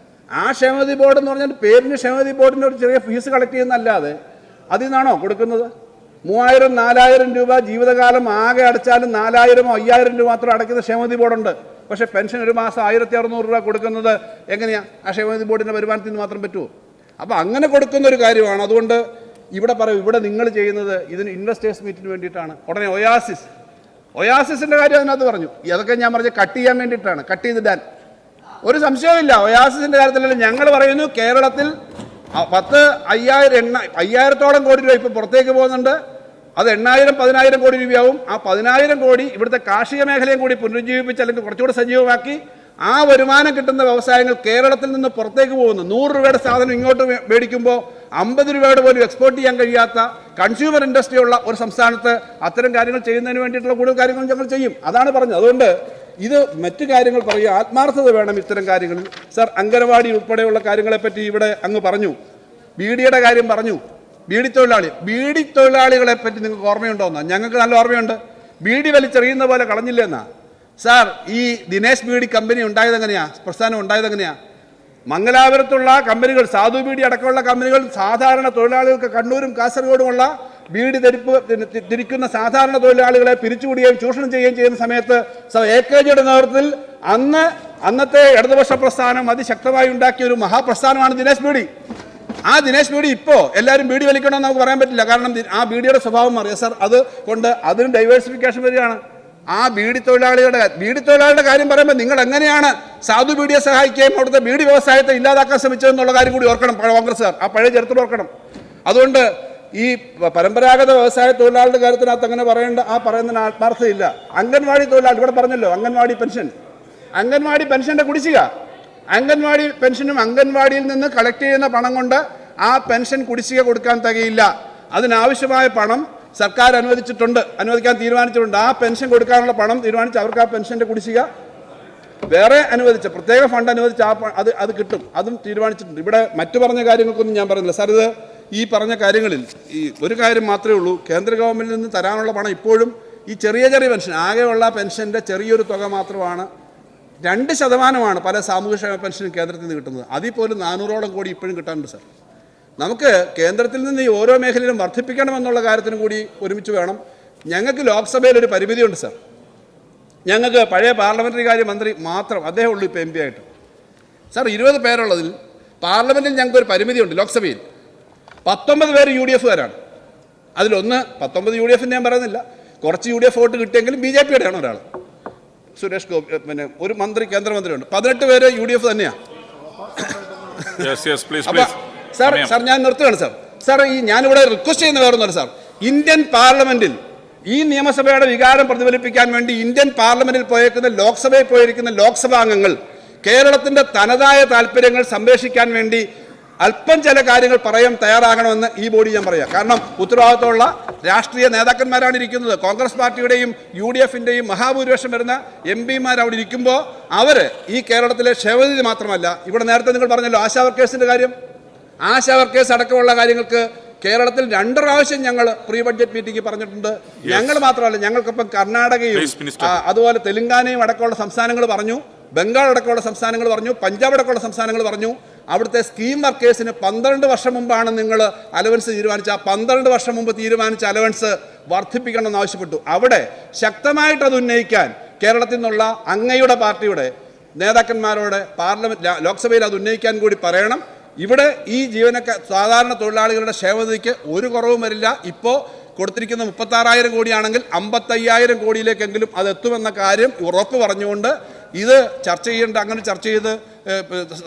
ആ ക്ഷേമനിധി ബോർഡ് എന്ന് പറഞ്ഞാൽ പേരിന് ക്ഷേമനിധി ബോർഡിൻ്റെ ഒരു ചെറിയ ഫീസ് കളക്ട് ചെയ്യുന്നതല്ലാതെ അതിൽ നിന്നാണോ കൊടുക്കുന്നത്? 3000-4000 രൂപ ജീവിതകാലം ആകെ അടച്ചാലും 4000-5000 രൂപ മാത്രം അടയ്ക്കുന്ന ക്ഷേമനിധി ബോർഡുണ്ട്. പക്ഷേ പെൻഷൻ ഒരു മാസം 1600 രൂപ കൊടുക്കുന്നത് എങ്ങനെയാണ്? ആ ക്ഷേമനിധി ബോർഡിൻ്റെ വരുമാനത്തിൽ നിന്ന് മാത്രം പറ്റുമോ? അപ്പോൾ അങ്ങനെ കൊടുക്കുന്ന ഒരു കാര്യമാണ്. അതുകൊണ്ട് ഇവിടെ പറയും, ഇവിടെ നിങ്ങൾ ചെയ്യുന്നത് ഇതിന് ഇൻവെസ്റ്റേഴ്സ് മീറ്റിന് വേണ്ടിയിട്ടാണ്. ഉടനെ ഒയാസിസിൻ്റെ കാര്യം അതിനകത്ത് പറഞ്ഞു. അതൊക്കെ ഞാൻ പറഞ്ഞ് കട്ട് ചെയ്യാൻ വേണ്ടിയിട്ടാണ്, കട്ട് ചെയ്തിടാൻ. ഒരു സംശയവുമില്ല. ഒയാസിസിൻ്റെ കാര്യത്തിലല്ല ഞങ്ങൾ പറയുന്നു. കേരളത്തിൽ 5000-5000 കോടി രൂപ ഇപ്പോൾ പുറത്തേക്ക് പോകുന്നുണ്ട്. അത് 8000-10000 കോടി രൂപയാവും. ആ 10000 കോടി ഇവിടുത്തെ കാർഷിക മേഖലയും കൂടി പുനരുജ്ജീവിപ്പിച്ച് അല്ലെങ്കിൽ കുറച്ചുകൂടെ സജീവമാക്കി ആ വരുമാനം കിട്ടുന്ന വ്യവസായങ്ങൾ കേരളത്തിൽ നിന്ന് പുറത്തേക്ക് പോകുന്നു. 100 രൂപയുടെ സാധനം ഇങ്ങോട്ട് മേടിക്കുമ്പോൾ 50 രൂപയുടെ പോലും എക്സ്പോർട്ട് ചെയ്യാൻ കഴിയാത്ത കൺസ്യൂമർ ഇൻഡസ്ട്രി ഉള്ള ഒരു സംസ്ഥാനത്ത് അത്തരം കാര്യങ്ങൾ ചെയ്യുന്നതിന് വേണ്ടിയിട്ടുള്ള കൂടുതൽ കാര്യങ്ങൾ ഞങ്ങൾ ചെയ്യും. അതാണ് പറഞ്ഞത്. അതുകൊണ്ട് ഇത് മറ്റു കാര്യങ്ങൾ പറയുക, ആത്മാർത്ഥത വേണം ഇത്തരം കാര്യങ്ങളിൽ. സർ, അംഗനവാടി ഉൾപ്പെടെയുള്ള കാര്യങ്ങളെപ്പറ്റി ഇവിടെ അങ്ങ് പറഞ്ഞു. ബീഡിയുടെ കാര്യം പറഞ്ഞു. ബീഡി തൊഴിലാളികളെ പറ്റി നിങ്ങൾക്ക് ഓർമ്മയുണ്ടോന്നാ? ഞങ്ങൾക്ക് നല്ല ഓർമ്മയുണ്ട്. ബീഡി വലിച്ചെറിയുന്ന പോലെ കളഞ്ഞില്ലെന്നാ. സാർ, ഈ ദിനേശ് ബീഡി കമ്പനി ഉണ്ടായതെങ്ങനെയാ? പ്രസ്ഥാനം ഉണ്ടായതെങ്ങനെയാ? മംഗലാപുരത്തുള്ള കമ്പനികൾ, സാധു ബീഡി അടക്കമുള്ള കമ്പനികൾ സാധാരണ തൊഴിലാളികൾക്ക്, കണ്ണൂരും കാസർഗോഡുമുള്ള ബീഡി തിരിക്കുന്ന സാധാരണ തൊഴിലാളികളെ പിരിച്ചുവിടുകയും ചൂഷണം ചെയ്യുകയും ചെയ്യുന്ന സമയത്ത് AKGയുടെ നേതൃത്വത്തിൽ അന്നത്തെ ഇടതുപക്ഷ പ്രസ്ഥാനം അതിശക്തമായി ഉണ്ടാക്കിയ ഒരു മഹാപ്രസ്ഥാനമാണ് ദിനേശ് ബീഡി. ആ ദിനേശ് ബീഡി ഇപ്പോൾ എല്ലാവരും ബീഡി വലിക്കണമെന്ന് നമുക്ക് പറയാൻ പറ്റില്ല. കാരണം ആ ബീഡിയുടെ സ്വഭാവം മാറിയ സാർ. അതുകൊണ്ട് അതിന് ഡൈവേഴ്സിഫിക്കേഷൻ വരികയാണ്. ആ ബീഡി തൊഴിലാളിയുടെ കാര്യം പറയുമ്പോൾ നിങ്ങൾ എങ്ങനെയാണ് സാധു ബീഡിയെ സഹായിക്കുകയും അവിടുത്തെ ബീഡി വ്യവസായത്തെ ഇല്ലാതാക്കാൻ ശ്രമിച്ചതെന്നുള്ള കാര്യം കൂടി ഓർക്കണം കോൺഗ്രസ്സുകാർ. ആ പഴയ ചരിത്രം ഓർക്കണം. അതുകൊണ്ട് ഈ പരമ്പരാഗത വ്യവസായ തൊഴിലാളിയുടെ കാര്യത്തിനകത്ത് അങ്ങനെ പറയുന്നതിന് ആത്മാർത്ഥതയില്ല. അംഗൻവാടി തൊഴിലാളി ഇവിടെ പറഞ്ഞല്ലോ, അംഗൻവാടി പെൻഷന്റെ കുടിശ്ശിക, അംഗൻവാടി പെൻഷനും അംഗൻവാടിയിൽ നിന്ന് കളക്ട് ചെയ്യുന്ന പണം കൊണ്ട് ആ പെൻഷൻ കുടിശ്ശിക കൊടുക്കാൻ തികയില്ല. അതിനാവശ്യമായ പണം സർക്കാർ അനുവദിക്കാൻ തീരുമാനിച്ചിട്ടുണ്ട്. ആ പെൻഷൻ കൊടുക്കാനുള്ള പണം തീരുമാനിച്ച് അവർക്ക് ആ പെൻഷന്റെ കുടിശ്ശിക വേറെ പ്രത്യേക ഫണ്ട് അനുവദിച്ച് അത് കിട്ടും. അതും തീരുമാനിച്ചിട്ടുണ്ട്. ഇവിടെ മറ്റു പറഞ്ഞ കാര്യങ്ങൾക്കൊന്നും ഞാൻ പറയുന്നില്ല സാർ. ഇത് ഈ പറഞ്ഞ കാര്യങ്ങളിൽ ഈ ഒരു കാര്യം മാത്രമേ ഉള്ളൂ. കേന്ദ്ര ഗവൺമെന്റിൽ നിന്ന് തരാനുള്ള പണം ഇപ്പോഴും ഈ ചെറിയ പെൻഷൻ, ആകെയുള്ള പെൻഷന്റെ ചെറിയൊരു തുക മാത്രമാണ്. 2% പല സാമൂഹ്യക്ഷേമ പെൻഷനും കേന്ദ്രത്തിൽ നിന്ന് കിട്ടുന്നത്. അതിൽ പോലും 400ഓളം കോടി ഇപ്പോഴും കിട്ടാനുണ്ട് സാർ. നമുക്ക് കേന്ദ്രത്തിൽ നിന്ന് ഈ ഓരോ മേഖലയിലും വർദ്ധിപ്പിക്കണമെന്നുള്ള കാര്യത്തിനും കൂടി ഒരുമിച്ച് വേണം. ഞങ്ങൾക്ക് ലോക്സഭയിൽ ഒരു പരിമിതിയുണ്ട് സാർ. ഞങ്ങൾക്ക് പഴയ പാർലമെൻ്ററി കാര്യ മന്ത്രി മാത്രം, അദ്ദേഹം ഉള്ളൂ ഇപ്പോൾ MP ആയിട്ട്. സാർ, 20 പേരുള്ളതിൽ പാർലമെൻറ്റിൽ ഞങ്ങൾക്കൊരു പരിമിതിയുണ്ട്. ലോക്സഭയിൽ 19 പേര് UDFകാരാണ്. അതിലൊന്ന് 19 UDFിൻ്റെ ഞാൻ പറയുന്നില്ല, കുറച്ച് UDF വോട്ട് കിട്ടിയെങ്കിലും BJPയുടെ ആണ് ഒരാൾ, സുരേഷ് ഗോപി. പിന്നെ ഒരു മന്ത്രി, കേന്ദ്രമന്ത്രിയുണ്ട്. 18 പേര് UDF തന്നെയാണ്. സാർ ഞാൻ നിർത്തുകയാണ് സാർ. സാർ, ഈ ഞാനിവിടെ റിക്വസ്റ്റ് ചെയ്യുന്ന വേറൊന്നുമല്ല സാർ. ഇന്ത്യൻ പാർലമെന്റിൽ ഈ നിയമസഭയുടെ വികാരം പ്രതിഫലിപ്പിക്കാൻ വേണ്ടി ഇന്ത്യൻ പാർലമെന്റിൽ ലോക്സഭയിൽ പോയിരിക്കുന്ന ലോക്സഭാംഗങ്ങൾ കേരളത്തിന്റെ തനതായ താല്പര്യങ്ങൾ സംരക്ഷിക്കാൻ വേണ്ടി അല്പം ചില കാര്യങ്ങൾ പറയാൻ തയ്യാറാകണമെന്ന് ഈ ബോഡി ഞാൻ പറയാം. കാരണം ഉത്തരവാദിത്തമുള്ള രാഷ്ട്രീയ നേതാക്കന്മാരാണ് ഇരിക്കുന്നത്. കോൺഗ്രസ് പാർട്ടിയുടെയും UDFിൻ്റെയും മഹാഭൂരിപക്ഷം വരുന്ന MPമാർ അവിടെ ഇരിക്കുമ്പോൾ അവർ ഈ കേരളത്തിലെ ക്ഷേമനിധി മാത്രമല്ല, ഇവിടെ നേരത്തെ നിങ്ങൾ പറഞ്ഞല്ലോ ആശാ വർക്കേഴ്സിൻ്റെ കാര്യം, ആശാ വർക്കേഴ്സ് അടക്കമുള്ള കാര്യങ്ങൾക്ക് കേരളത്തിൽ 2 പ്രാവശ്യം ഞങ്ങൾ പ്രീ ബഡ്ജറ്റ് മീറ്റിംഗ് പറഞ്ഞിട്ടുണ്ട്. ഞങ്ങൾ മാത്രമല്ല, ഞങ്ങൾക്കൊപ്പം കർണാടകയും അതുപോലെ തെലങ്കാനയും അടക്കമുള്ള സംസ്ഥാനങ്ങൾ പറഞ്ഞു. ബംഗാൾ അടക്കമുള്ള സംസ്ഥാനങ്ങൾ പറഞ്ഞു, പഞ്ചാബ് അടക്കമുള്ള സംസ്ഥാനങ്ങൾ പറഞ്ഞു. അവിടുത്തെ സ്കീം വർക്കേഴ്സിന് 12 വർഷം മുമ്പാണ് നിങ്ങൾ അലവൻസ് തീരുമാനിച്ച, ആ 12 വർഷം മുമ്പ് തീരുമാനിച്ച അലവൻസ് വർദ്ധിപ്പിക്കണമെന്ന് ആവശ്യപ്പെട്ടു. അവിടെ ശക്തമായിട്ട് അത് ഉന്നയിക്കാൻ കേരളത്തിൽ നിന്നുള്ള അങ്ങയുടെ പാർട്ടിയുടെ നേതാക്കന്മാരോട് ലോക്സഭയിൽ അത് ഉന്നയിക്കാൻ കൂടി പറയണം. ഇവിടെ ഈ സാധാരണ തൊഴിലാളികളുടെ ക്ഷേമനിധിക്ക് ഒരു കുറവും വരില്ല. ഇപ്പോൾ കൊടുത്തിരിക്കുന്ന 36,000 കോടിയാണെങ്കിൽ 55,000 കോടിയിലേക്കെങ്കിലും അത് എത്തുമെന്ന കാര്യം ഉറപ്പ് പറഞ്ഞുകൊണ്ട് ഇത് ചർച്ച ചെയ്യേണ്ട, അങ്ങനെ ചർച്ച ചെയ്ത്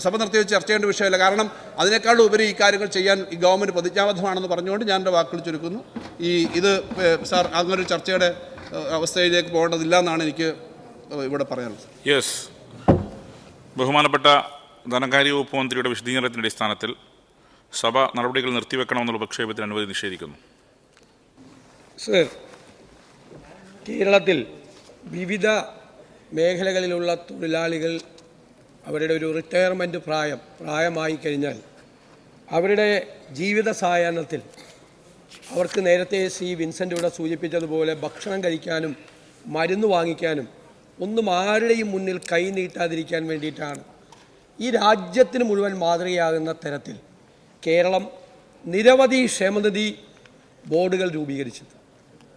സഭ നിർത്തി വെച്ച് ചർച്ച ചെയ്യേണ്ട വിഷയമല്ല. കാരണം അതിനേക്കാളും ഉപരി ഈ കാര്യങ്ങൾ ചെയ്യാൻ ഈ ഗവൺമെൻറ് പ്രതിജ്ഞാബദ്ധമാണെന്ന് പറഞ്ഞുകൊണ്ട് ഞാൻ എൻ്റെ വാക്കുകൾ ചുരുക്കുന്നു. ഇത് സാർ അങ്ങനൊരു ചർച്ചയുടെ അവസ്ഥയിലേക്ക് പോകേണ്ടതില്ല എന്നാണ് എനിക്ക് ഇവിടെ പറയാനുള്ളത്. യെസ്, ബഹുമാനപ്പെട്ട ധനകാര്യ വകുപ്പ് മന്ത്രിയുടെ വിശദീകരണത്തിൻ്റെ അടിസ്ഥാനത്തിൽ സഭ നടപടികൾ നിർത്തിവെക്കണമെന്നുള്ള ഉപക്ഷേപത്തിന് അനുമതി നിഷേധിക്കുന്നു. സർ, കേരളത്തിൽ വിവിധ മേഖലകളിലുള്ള തൊഴിലാളികൾ അവരുടെ ഒരു റിട്ടയർമെൻറ്റ് പ്രായമായി കഴിഞ്ഞാൽ അവരുടെ ജീവിത സായാഹ്നത്തിൽ അവർക്ക് നേരത്തെ ശ്രീ വിൻസെൻ്റ് ഇവിടെ സൂചിപ്പിച്ചതുപോലെ ഭക്ഷണം കഴിക്കാനും മരുന്ന് വാങ്ങിക്കാനും ഒന്നും ആരുടെയും മുന്നിൽ കൈ നീട്ടാതിരിക്കാൻ വേണ്ടിയിട്ടാണ് ഈ രാജ്യത്തിന് മുഴുവൻ മാതൃകയാകുന്ന തരത്തിൽ കേരളം നിരവധി ക്ഷേമനിധി ബോർഡുകൾ രൂപീകരിച്ചത്.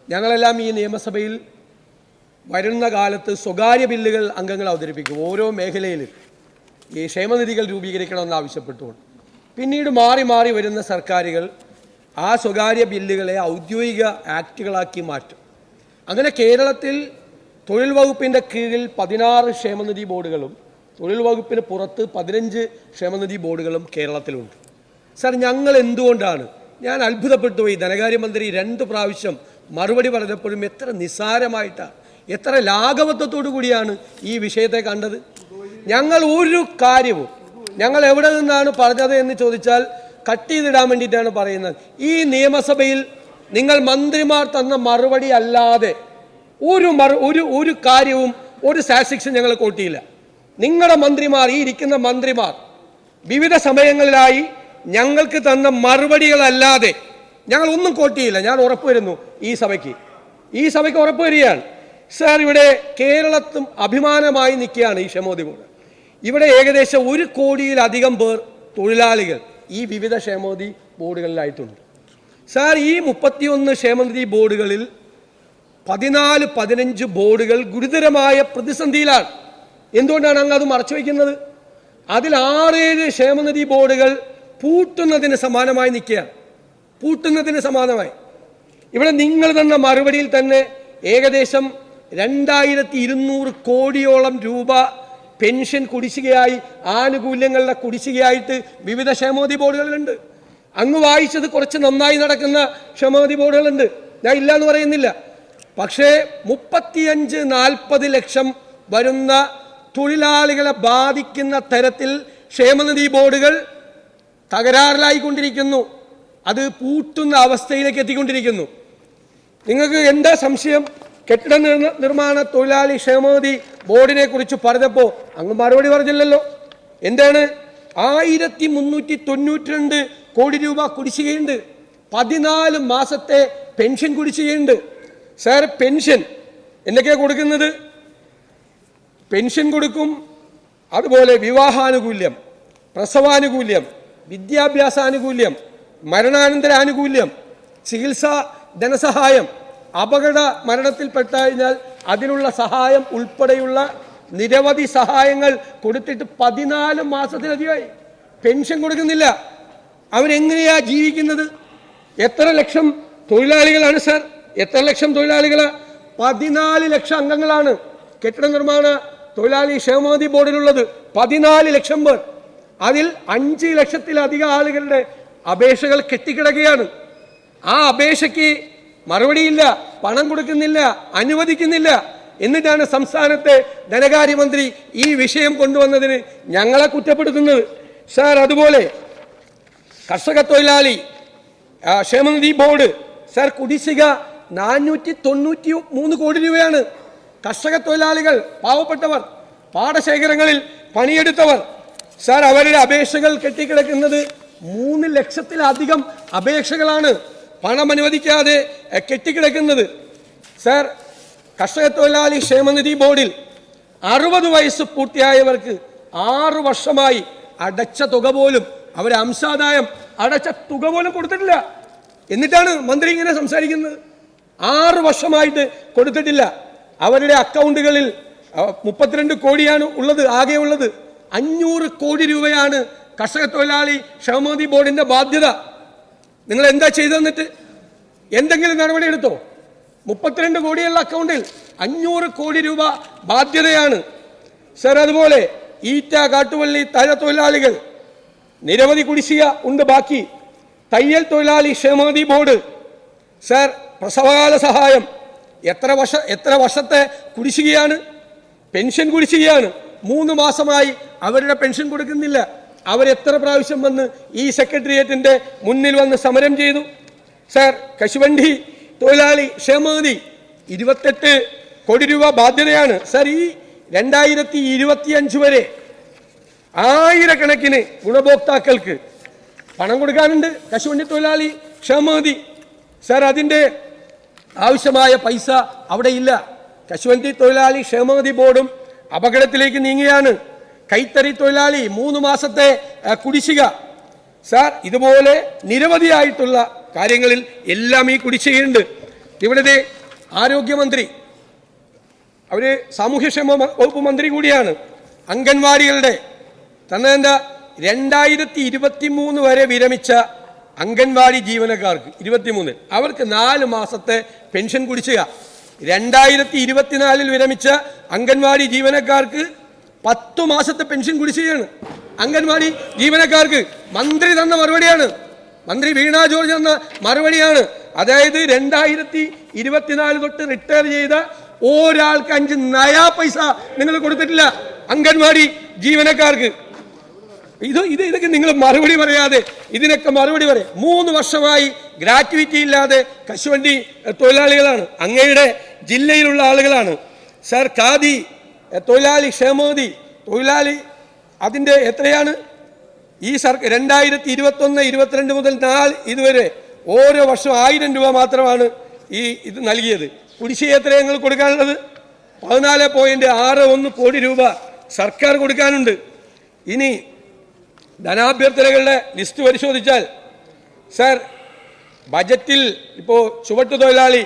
ഞങ്ങളെല്ലാം ഈ നിയമസഭയിൽ വരുന്ന കാലത്ത് സ്വകാര്യ ബില്ലുകൾ അംഗങ്ങൾ അവതരിപ്പിക്കും. ഓരോ മേഖലയിലും ഈ ക്ഷേമനിധികൾ രൂപീകരിക്കണമെന്ന് ആവശ്യപ്പെട്ടുകൊണ്ട് പിന്നീട് മാറി മാറി വരുന്ന സർക്കാരുകൾ ആ സ്വകാര്യ ബില്ലുകളെ ഔദ്യോഗിക ആക്റ്റുകളാക്കി മാറ്റും. അങ്ങനെ കേരളത്തിൽ തൊഴിൽ വകുപ്പിൻ്റെ കീഴിൽ 16 ക്ഷേമനിധി ബോർഡുകളും തൊഴിൽ വകുപ്പിന് പുറത്ത് 15 ക്ഷേമനിധി ബോർഡുകളും കേരളത്തിലുണ്ട്. സാർ, ഞങ്ങൾ എന്തുകൊണ്ടാണ്, ഞാൻ അത്ഭുതപ്പെട്ടു പോയി. ധനകാര്യമന്ത്രി 2 പ്രാവശ്യം മറുപടി പറഞ്ഞപ്പോഴും എത്ര നിസ്സാരമായിട്ടാണ്, എത്ര ലാഘവത്വത്തോടു കൂടിയാണ് ഈ വിഷയത്തെ കണ്ടത്. ഞങ്ങൾ ഒരു കാര്യവും ഞങ്ങൾ എവിടെ നിന്നാണ് പറഞ്ഞത് എന്ന് ചോദിച്ചാൽ കട്ട് ചെയ്തിടാൻ വേണ്ടിയിട്ടാണ് പറയുന്നത്. ഈ നിയമസഭയിൽ നിങ്ങൾ മന്ത്രിമാർ തന്ന മറുപടി അല്ലാതെ ഒരു കാര്യവും ഒരു സ്റ്റാറ്റിസ്റ്റിക്സും ഞങ്ങൾ കോട്ടിയില്ല. നിങ്ങളുടെ മന്ത്രിമാർ, ഈ ഇരിക്കുന്ന മന്ത്രിമാർ വിവിധ സമയങ്ങളിലായി ഞങ്ങൾക്ക് തന്ന മറുപടികളല്ലാതെ ഞങ്ങൾ ഒന്നും കോട്ടിയില്ല. ഞാൻ ഉറപ്പുവരുന്നു ഈ സഭയ്ക്ക് ഉറപ്പ് വരികയാണ്. സാർ, ഇവിടെ കേരളത്തും അഭിമാനമായി നിൽക്കുകയാണ് ഈ ക്ഷേമനിധി ബോർഡ്. ഇവിടെ ഏകദേശം 1 കോടിയിലധികം പേർ തൊഴിലാളികൾ ഈ വിവിധ ക്ഷേമനിധി ബോർഡുകളിലായിട്ടുണ്ട്. സാർ, ഈ 31 ക്ഷേമനിധി ബോർഡുകളിൽ 14-15 ബോർഡുകൾ ഗുരുതരമായ പ്രതിസന്ധിയിലാണ്. എന്തുകൊണ്ടാണ് അങ്ങ് അത് മറച്ചു വയ്ക്കുന്നത്? അതിൽ 6-7 ക്ഷേമനിധി ബോർഡുകൾ പൂട്ടുന്നതിന് സമാനമായി നിൽക്കുകയാണ്. ഇവിടെ നിങ്ങൾ തന്ന മറുപടിയിൽ തന്നെ ഏകദേശം 2200 കോടിയോളം രൂപ പെൻഷൻ കുടിശ്ശികയായി, ആനുകൂല്യങ്ങളുടെ കുടിശ്ശികയായിട്ട് വിവിധ ക്ഷേമനിധി ബോർഡുകളിലുണ്ട്. അങ്ങ് വായിച്ചത് കുറച്ച് നന്നായി നടക്കുന്ന ക്ഷേമനിധി ബോർഡുകളുണ്ട്, ഞാൻ ഇല്ല എന്ന് പറയുന്നില്ല. പക്ഷേ 35-40 ലക്ഷം വരുന്ന തൊഴിലാളികളെ ബാധിക്കുന്ന തരത്തിൽ ക്ഷേമനിധി ബോർഡുകൾ തകരാറിലായിക്കൊണ്ടിരിക്കുന്നു. അത് പൂട്ടുന്ന അവസ്ഥയിലേക്ക് എത്തിക്കൊണ്ടിരിക്കുന്നു. നിങ്ങൾക്ക് എന്താ സംശയം? കെട്ടിട നിർമ്മാണ തൊഴിലാളി ക്ഷേമനിധി ബോർഡിനെ കുറിച്ച് പറഞ്ഞപ്പോൾ അങ്ങ് മറുപടി പറഞ്ഞില്ലല്ലോ. എന്താണ്? 1392 കോടി രൂപ കുടിശ്ശികയുണ്ട്. 14 മാസത്തെ പെൻഷൻ കുടിശ്ശികയുണ്ട്. സാർ, പെൻഷൻ എന്തൊക്കെയാണ് കൊടുക്കുന്നത്? പെൻഷൻ കൊടുക്കും, അതുപോലെ വിവാഹാനുകൂല്യം, പ്രസവാനുകൂല്യം, വിദ്യാഭ്യാസാനുകൂല്യം, മരണാനന്തര ആനുകൂല്യം, ചികിത്സാ ധനസഹായം, അപകട മരണത്തിൽപ്പെട്ടു കഴിഞ്ഞാൽ അതിനുള്ള സഹായം ഉൾപ്പെടെയുള്ള നിരവധി സഹായങ്ങൾ കൊടുത്തിട്ട് 14 മാസത്തിലധികമായി പെൻഷൻ കൊടുക്കുന്നില്ല. അവരെങ്ങനെയാ ജീവിക്കുന്നത്? എത്ര ലക്ഷം തൊഴിലാളികളാണ് സാർ? എത്ര ലക്ഷം തൊഴിലാളികളാണ്? 14 ലക്ഷം അംഗങ്ങളാണ് കെട്ടിട നിർമ്മാണ തൊഴിലാളി ക്ഷേമനിധി ബോർഡിലുള്ളത്. 14 ലക്ഷം പേർ. അതിൽ 5 ലക്ഷത്തിലധികം ആളുകളുടെ അപേക്ഷകൾ കെട്ടിക്കിടക്കുകയാണ്. ആ അപേക്ഷയ്ക്ക് മറുപടിയില്ല, പണം കൊടുക്കുന്നില്ല, അനുവദിക്കുന്നില്ല. എന്നിട്ടാണ് സംസ്ഥാനത്തെ ധനകാര്യമന്ത്രി ഈ വിഷയം കൊണ്ടുവന്നതിന് ഞങ്ങളെ കുറ്റപ്പെടുത്തുന്നത്. സാർ, അതുപോലെ കർഷക തൊഴിലാളി ക്ഷേമനിധി ബോർഡ് സാർ, കുടിശ്ശിക 493 കോടി രൂപയാണ്. കർഷക തൊഴിലാളികൾ, പാവപ്പെട്ടവർ, പാടശേഖരങ്ങളിൽ പണിയെടുത്തവർ സാർ, അവരുടെ അപേക്ഷകൾ കെട്ടിക്കിടക്കുന്നത് 3 ലക്ഷത്തിലധികം അപേക്ഷകളാണ് പണം അനുവദിക്കാതെ കെട്ടിക്കിടക്കുന്നത്. സാർ, കർഷക തൊഴിലാളി ക്ഷേമനിധി ബോർഡിൽ 60 വയസ്സ് പൂർത്തിയായവർക്ക് 6 വർഷമായി അടച്ച തുക പോലും, അവർ അംശാദായം അടച്ച തുക പോലും കൊടുത്തിട്ടില്ല. എന്നിട്ടാണ് മന്ത്രി ഇങ്ങനെ സംസാരിക്കുന്നത്. 6 വർഷമായിട്ട് കൊടുത്തിട്ടില്ല. അവരുടെ അക്കൗണ്ടുകളിൽ 32 കോടിയാണ് ഉള്ളത്, ആകെ ഉള്ളത്. 500 കോടി രൂപയാണ് കർഷക തൊഴിലാളി ക്ഷേമനിധി ബോർഡിന്റെ ബാധ്യത. നിങ്ങൾ എന്താ ചെയ്തെന്നിട്ട്? എന്തെങ്കിലും നടപടി എടുത്തോ? 32 കോടിയുള്ള അക്കൗണ്ടിൽ 500 കോടി രൂപ ബാധ്യതയാണ് സർ. അതുപോലെ ഈറ്റ, കാട്ടുവള്ളി, തഴ തൊഴിലാളികൾ നിരവധി കുടിശ്ശിക ഉണ്ട് ബാക്കി. തയ്യൽ തൊഴിലാളി ക്ഷേമനിധി ബോർഡ് സർ, പ്രസവകാല സഹായം എത്ര വർഷത്തെ കുടിശ്ശികയാണ്? പെൻഷൻ കുടിശ്ശികയാണ്. 3 മാസമായി അവരുടെ പെൻഷൻ കൊടുക്കുന്നില്ല. അവരെത്ര പ്രാവശ്യം വന്ന് ഈ സെക്രട്ടേറിയറ്റിന്റെ മുന്നിൽ വന്ന് സമരം ചെയ്തു സർ. കശുവണ്ടി തൊഴിലാളി ക്ഷേമനിധി 28 കോടി രൂപ ബാധ്യതയാണ് സർ. ഈ 2025 വരെ ആയിരക്കണക്കിന് ഗുണഭോക്താക്കൾക്ക് പണം കൊടുക്കാനുണ്ട് കശുവണ്ടി തൊഴിലാളി ക്ഷേമനിധി സർ. അതിൻ്റെ ആവശ്യമായ പൈസ അവിടെ ഇല്ല. കശുവണ്ടി തൊഴിലാളി ക്ഷേമനിധി ബോർഡും അപകടത്തിലേക്ക് നീങ്ങുകയാണ്. കൈത്തറി തൊഴിലാളി 3 മാസത്തെ കുടിശ്ശിക സാർ. ഇതുപോലെ നിരവധിയായിട്ടുള്ള കാര്യങ്ങളിൽ എല്ലാം ഈ കുടിശ്ശികയുണ്ട്. ഇവിടുത്തെ ആരോഗ്യമന്ത്രി, അവര് സാമൂഹ്യക്ഷേമ വകുപ്പ് മന്ത്രി കൂടിയാണ്. അംഗൻവാടികളുടെ തന്നെ എന്താ 2023 വരെ വിരമിച്ച അംഗൻവാടി ജീവനക്കാർക്ക് 23 അവർക്ക് 4 മാസത്തെ പെൻഷൻ കുടിശ്ശിക. 2024 വിരമിച്ച അംഗൻവാടി ജീവനക്കാർക്ക് 10 മാസത്തെ പെൻഷൻ കുടിശ്ശികയാണ്. അംഗൻവാടി ജീവനക്കാർക്ക് മന്ത്രി തന്ന മറുപടിയാണ്, മന്ത്രി വീണ ജോർജ് തന്ന മറുപടിയാണ്. അതായത് 2024 തൊട്ട് റിട്ടയർ ചെയ്ത ഒരാൾക്ക് 5 നയാ പൈസ നിങ്ങൾ കൊടുത്തിട്ടില്ല അംഗൻവാടി ജീവനക്കാർക്ക്. ഇതൊക്കെ നിങ്ങൾ മറുപടി പറയാതെ ഇതിനൊക്കെ മറുപടി പറയാം. 3 വർഷമായി ഗ്രാറ്റുവിറ്റി ഇല്ലാതെ കശുവണ്ടി തൊഴിലാളികളാണ്, അങ്ങയുടെ ജില്ലയിലുള്ള ആളുകളാണ് സർ. ഖാദി തൊഴിലാളി ക്ഷേമനിധി തൊഴിലാളി അതിൻ്റെ എത്രയാണ്? ഈ 2021-22 മുതൽ ഇതുവരെ ഓരോ വർഷം 1000 രൂപ മാത്രമാണ് ഇത് നൽകിയത്. കുടിശ്ശിക എത്ര ഞങ്ങൾ കൊടുക്കാനുള്ളത്? 14.61 കോടി രൂപ സർക്കാർ കൊടുക്കാനുണ്ട്. ഇനി ധനാഭ്യർത്ഥനകളുടെ ലിസ്റ്റ് പരിശോധിച്ചാൽ സർ, ബജറ്റിൽ ഇപ്പോൾ ചുവട്ടുതൊഴിലാളി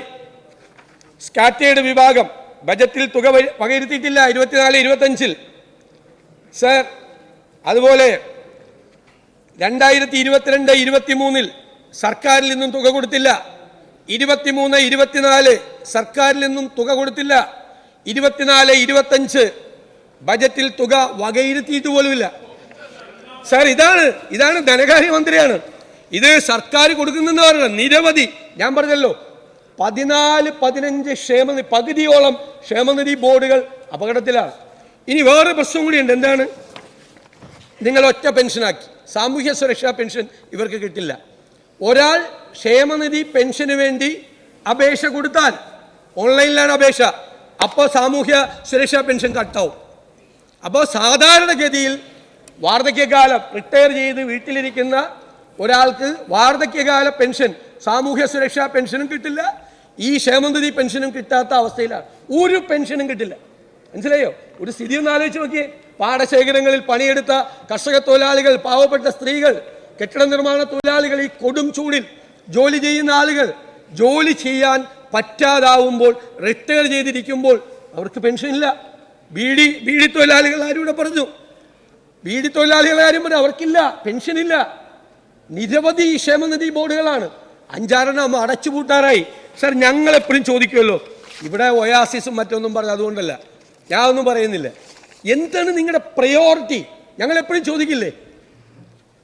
സ്കാറ്റേഡ് വിഭാഗം ബജറ്റിൽ തുക വകയിരുത്തിയിട്ടില്ല 24-25 സർ. അതുപോലെ 2022-23 സർക്കാരിൽ നിന്നും തുക കൊടുത്തില്ല. 23-24 സർക്കാരിൽ നിന്നും തുക കൊടുത്തില്ല. 24-25 ബജറ്റിൽ തുക വകയിരുത്തിയിട്ട് പോലുമില്ല സർ. ഇതാണ് ധനകാര്യമന്ത്രിയാണ്. ഇത് സർക്കാർ കൊടുക്കുന്നെന്ന് പറയുന്നത് നിരവധി, ഞാൻ പറഞ്ഞല്ലോ 14-15 പകുതിയോളം ക്ഷേമനിധി ബോർഡുകൾ അപകടത്തിലാണ്. ഇനി വേറെ പ്രശ്നം കൂടിയുണ്ട്. എന്താണ്? നിങ്ങൾ ഒറ്റ പെൻഷനാക്കി, സാമൂഹ്യ സുരക്ഷാ പെൻഷൻ ഇവർക്ക് കിട്ടില്ല. ഒരാൾ ക്ഷേമനിധി പെൻഷന് വേണ്ടി അപേക്ഷ കൊടുത്താൽ, ഓൺലൈനിലാണ് അപേക്ഷ, അപ്പോൾ സാമൂഹ്യ സുരക്ഷാ പെൻഷൻ കട്ടാവും. അപ്പോൾ സാധാരണഗതിയിൽ വാർദ്ധക്യകാലം റിട്ടയർ ചെയ്ത് വീട്ടിലിരിക്കുന്ന ഒരാൾക്ക് വാർദ്ധക്യകാല പെൻഷൻ, സാമൂഹ്യ സുരക്ഷാ പെൻഷനും കിട്ടില്ല, ഈ ക്ഷേമനിധി പെൻഷനും കിട്ടാത്ത അവസ്ഥയിലാണ്. ഒരു പെൻഷനും കിട്ടില്ല. മനസ്സിലായോ? ഒരു സ്ഥിതി ഒന്ന് ആലോചിച്ച് നോക്കിയേ. പാടശേഖരങ്ങളിൽ പണിയെടുത്ത കർഷക തൊഴിലാളികൾ, പാവപ്പെട്ട സ്ത്രീകൾ, കെട്ടിട നിർമ്മാണ തൊഴിലാളികൾ, ഈ കൊടും ചൂടിൽ ജോലി ചെയ്യുന്ന ആളുകൾ ജോലി ചെയ്യാൻ പറ്റാതാവുമ്പോൾ, റിട്ടയർ ചെയ്തിരിക്കുമ്പോൾ അവർക്ക് പെൻഷൻ ഇല്ല. ബീഡി തൊഴിലാളികൾ ആരും ഇവിടെ പറഞ്ഞു, ബീഡി തൊഴിലാളികൾ ആരും പറഞ്ഞു, അവർക്കില്ല, പെൻഷനില്ല. നിരവധി ക്ഷേമനിധി ബോർഡുകളാണ്, 5-6 അടച്ചുപൂട്ടാറായി സർ. ഞങ്ങൾ എപ്പോഴും ചോദിക്കുമല്ലോ, ഇവിടെ ഒയാസിസും മറ്റൊന്നും പറഞ്ഞു, അതുകൊണ്ടല്ല, ഞാൻ ഒന്നും പറയുന്നില്ല. എന്താണ് നിങ്ങളുടെ പ്രയോറിറ്റി? ഞങ്ങൾ എപ്പോഴും ചോദിക്കില്ലേ?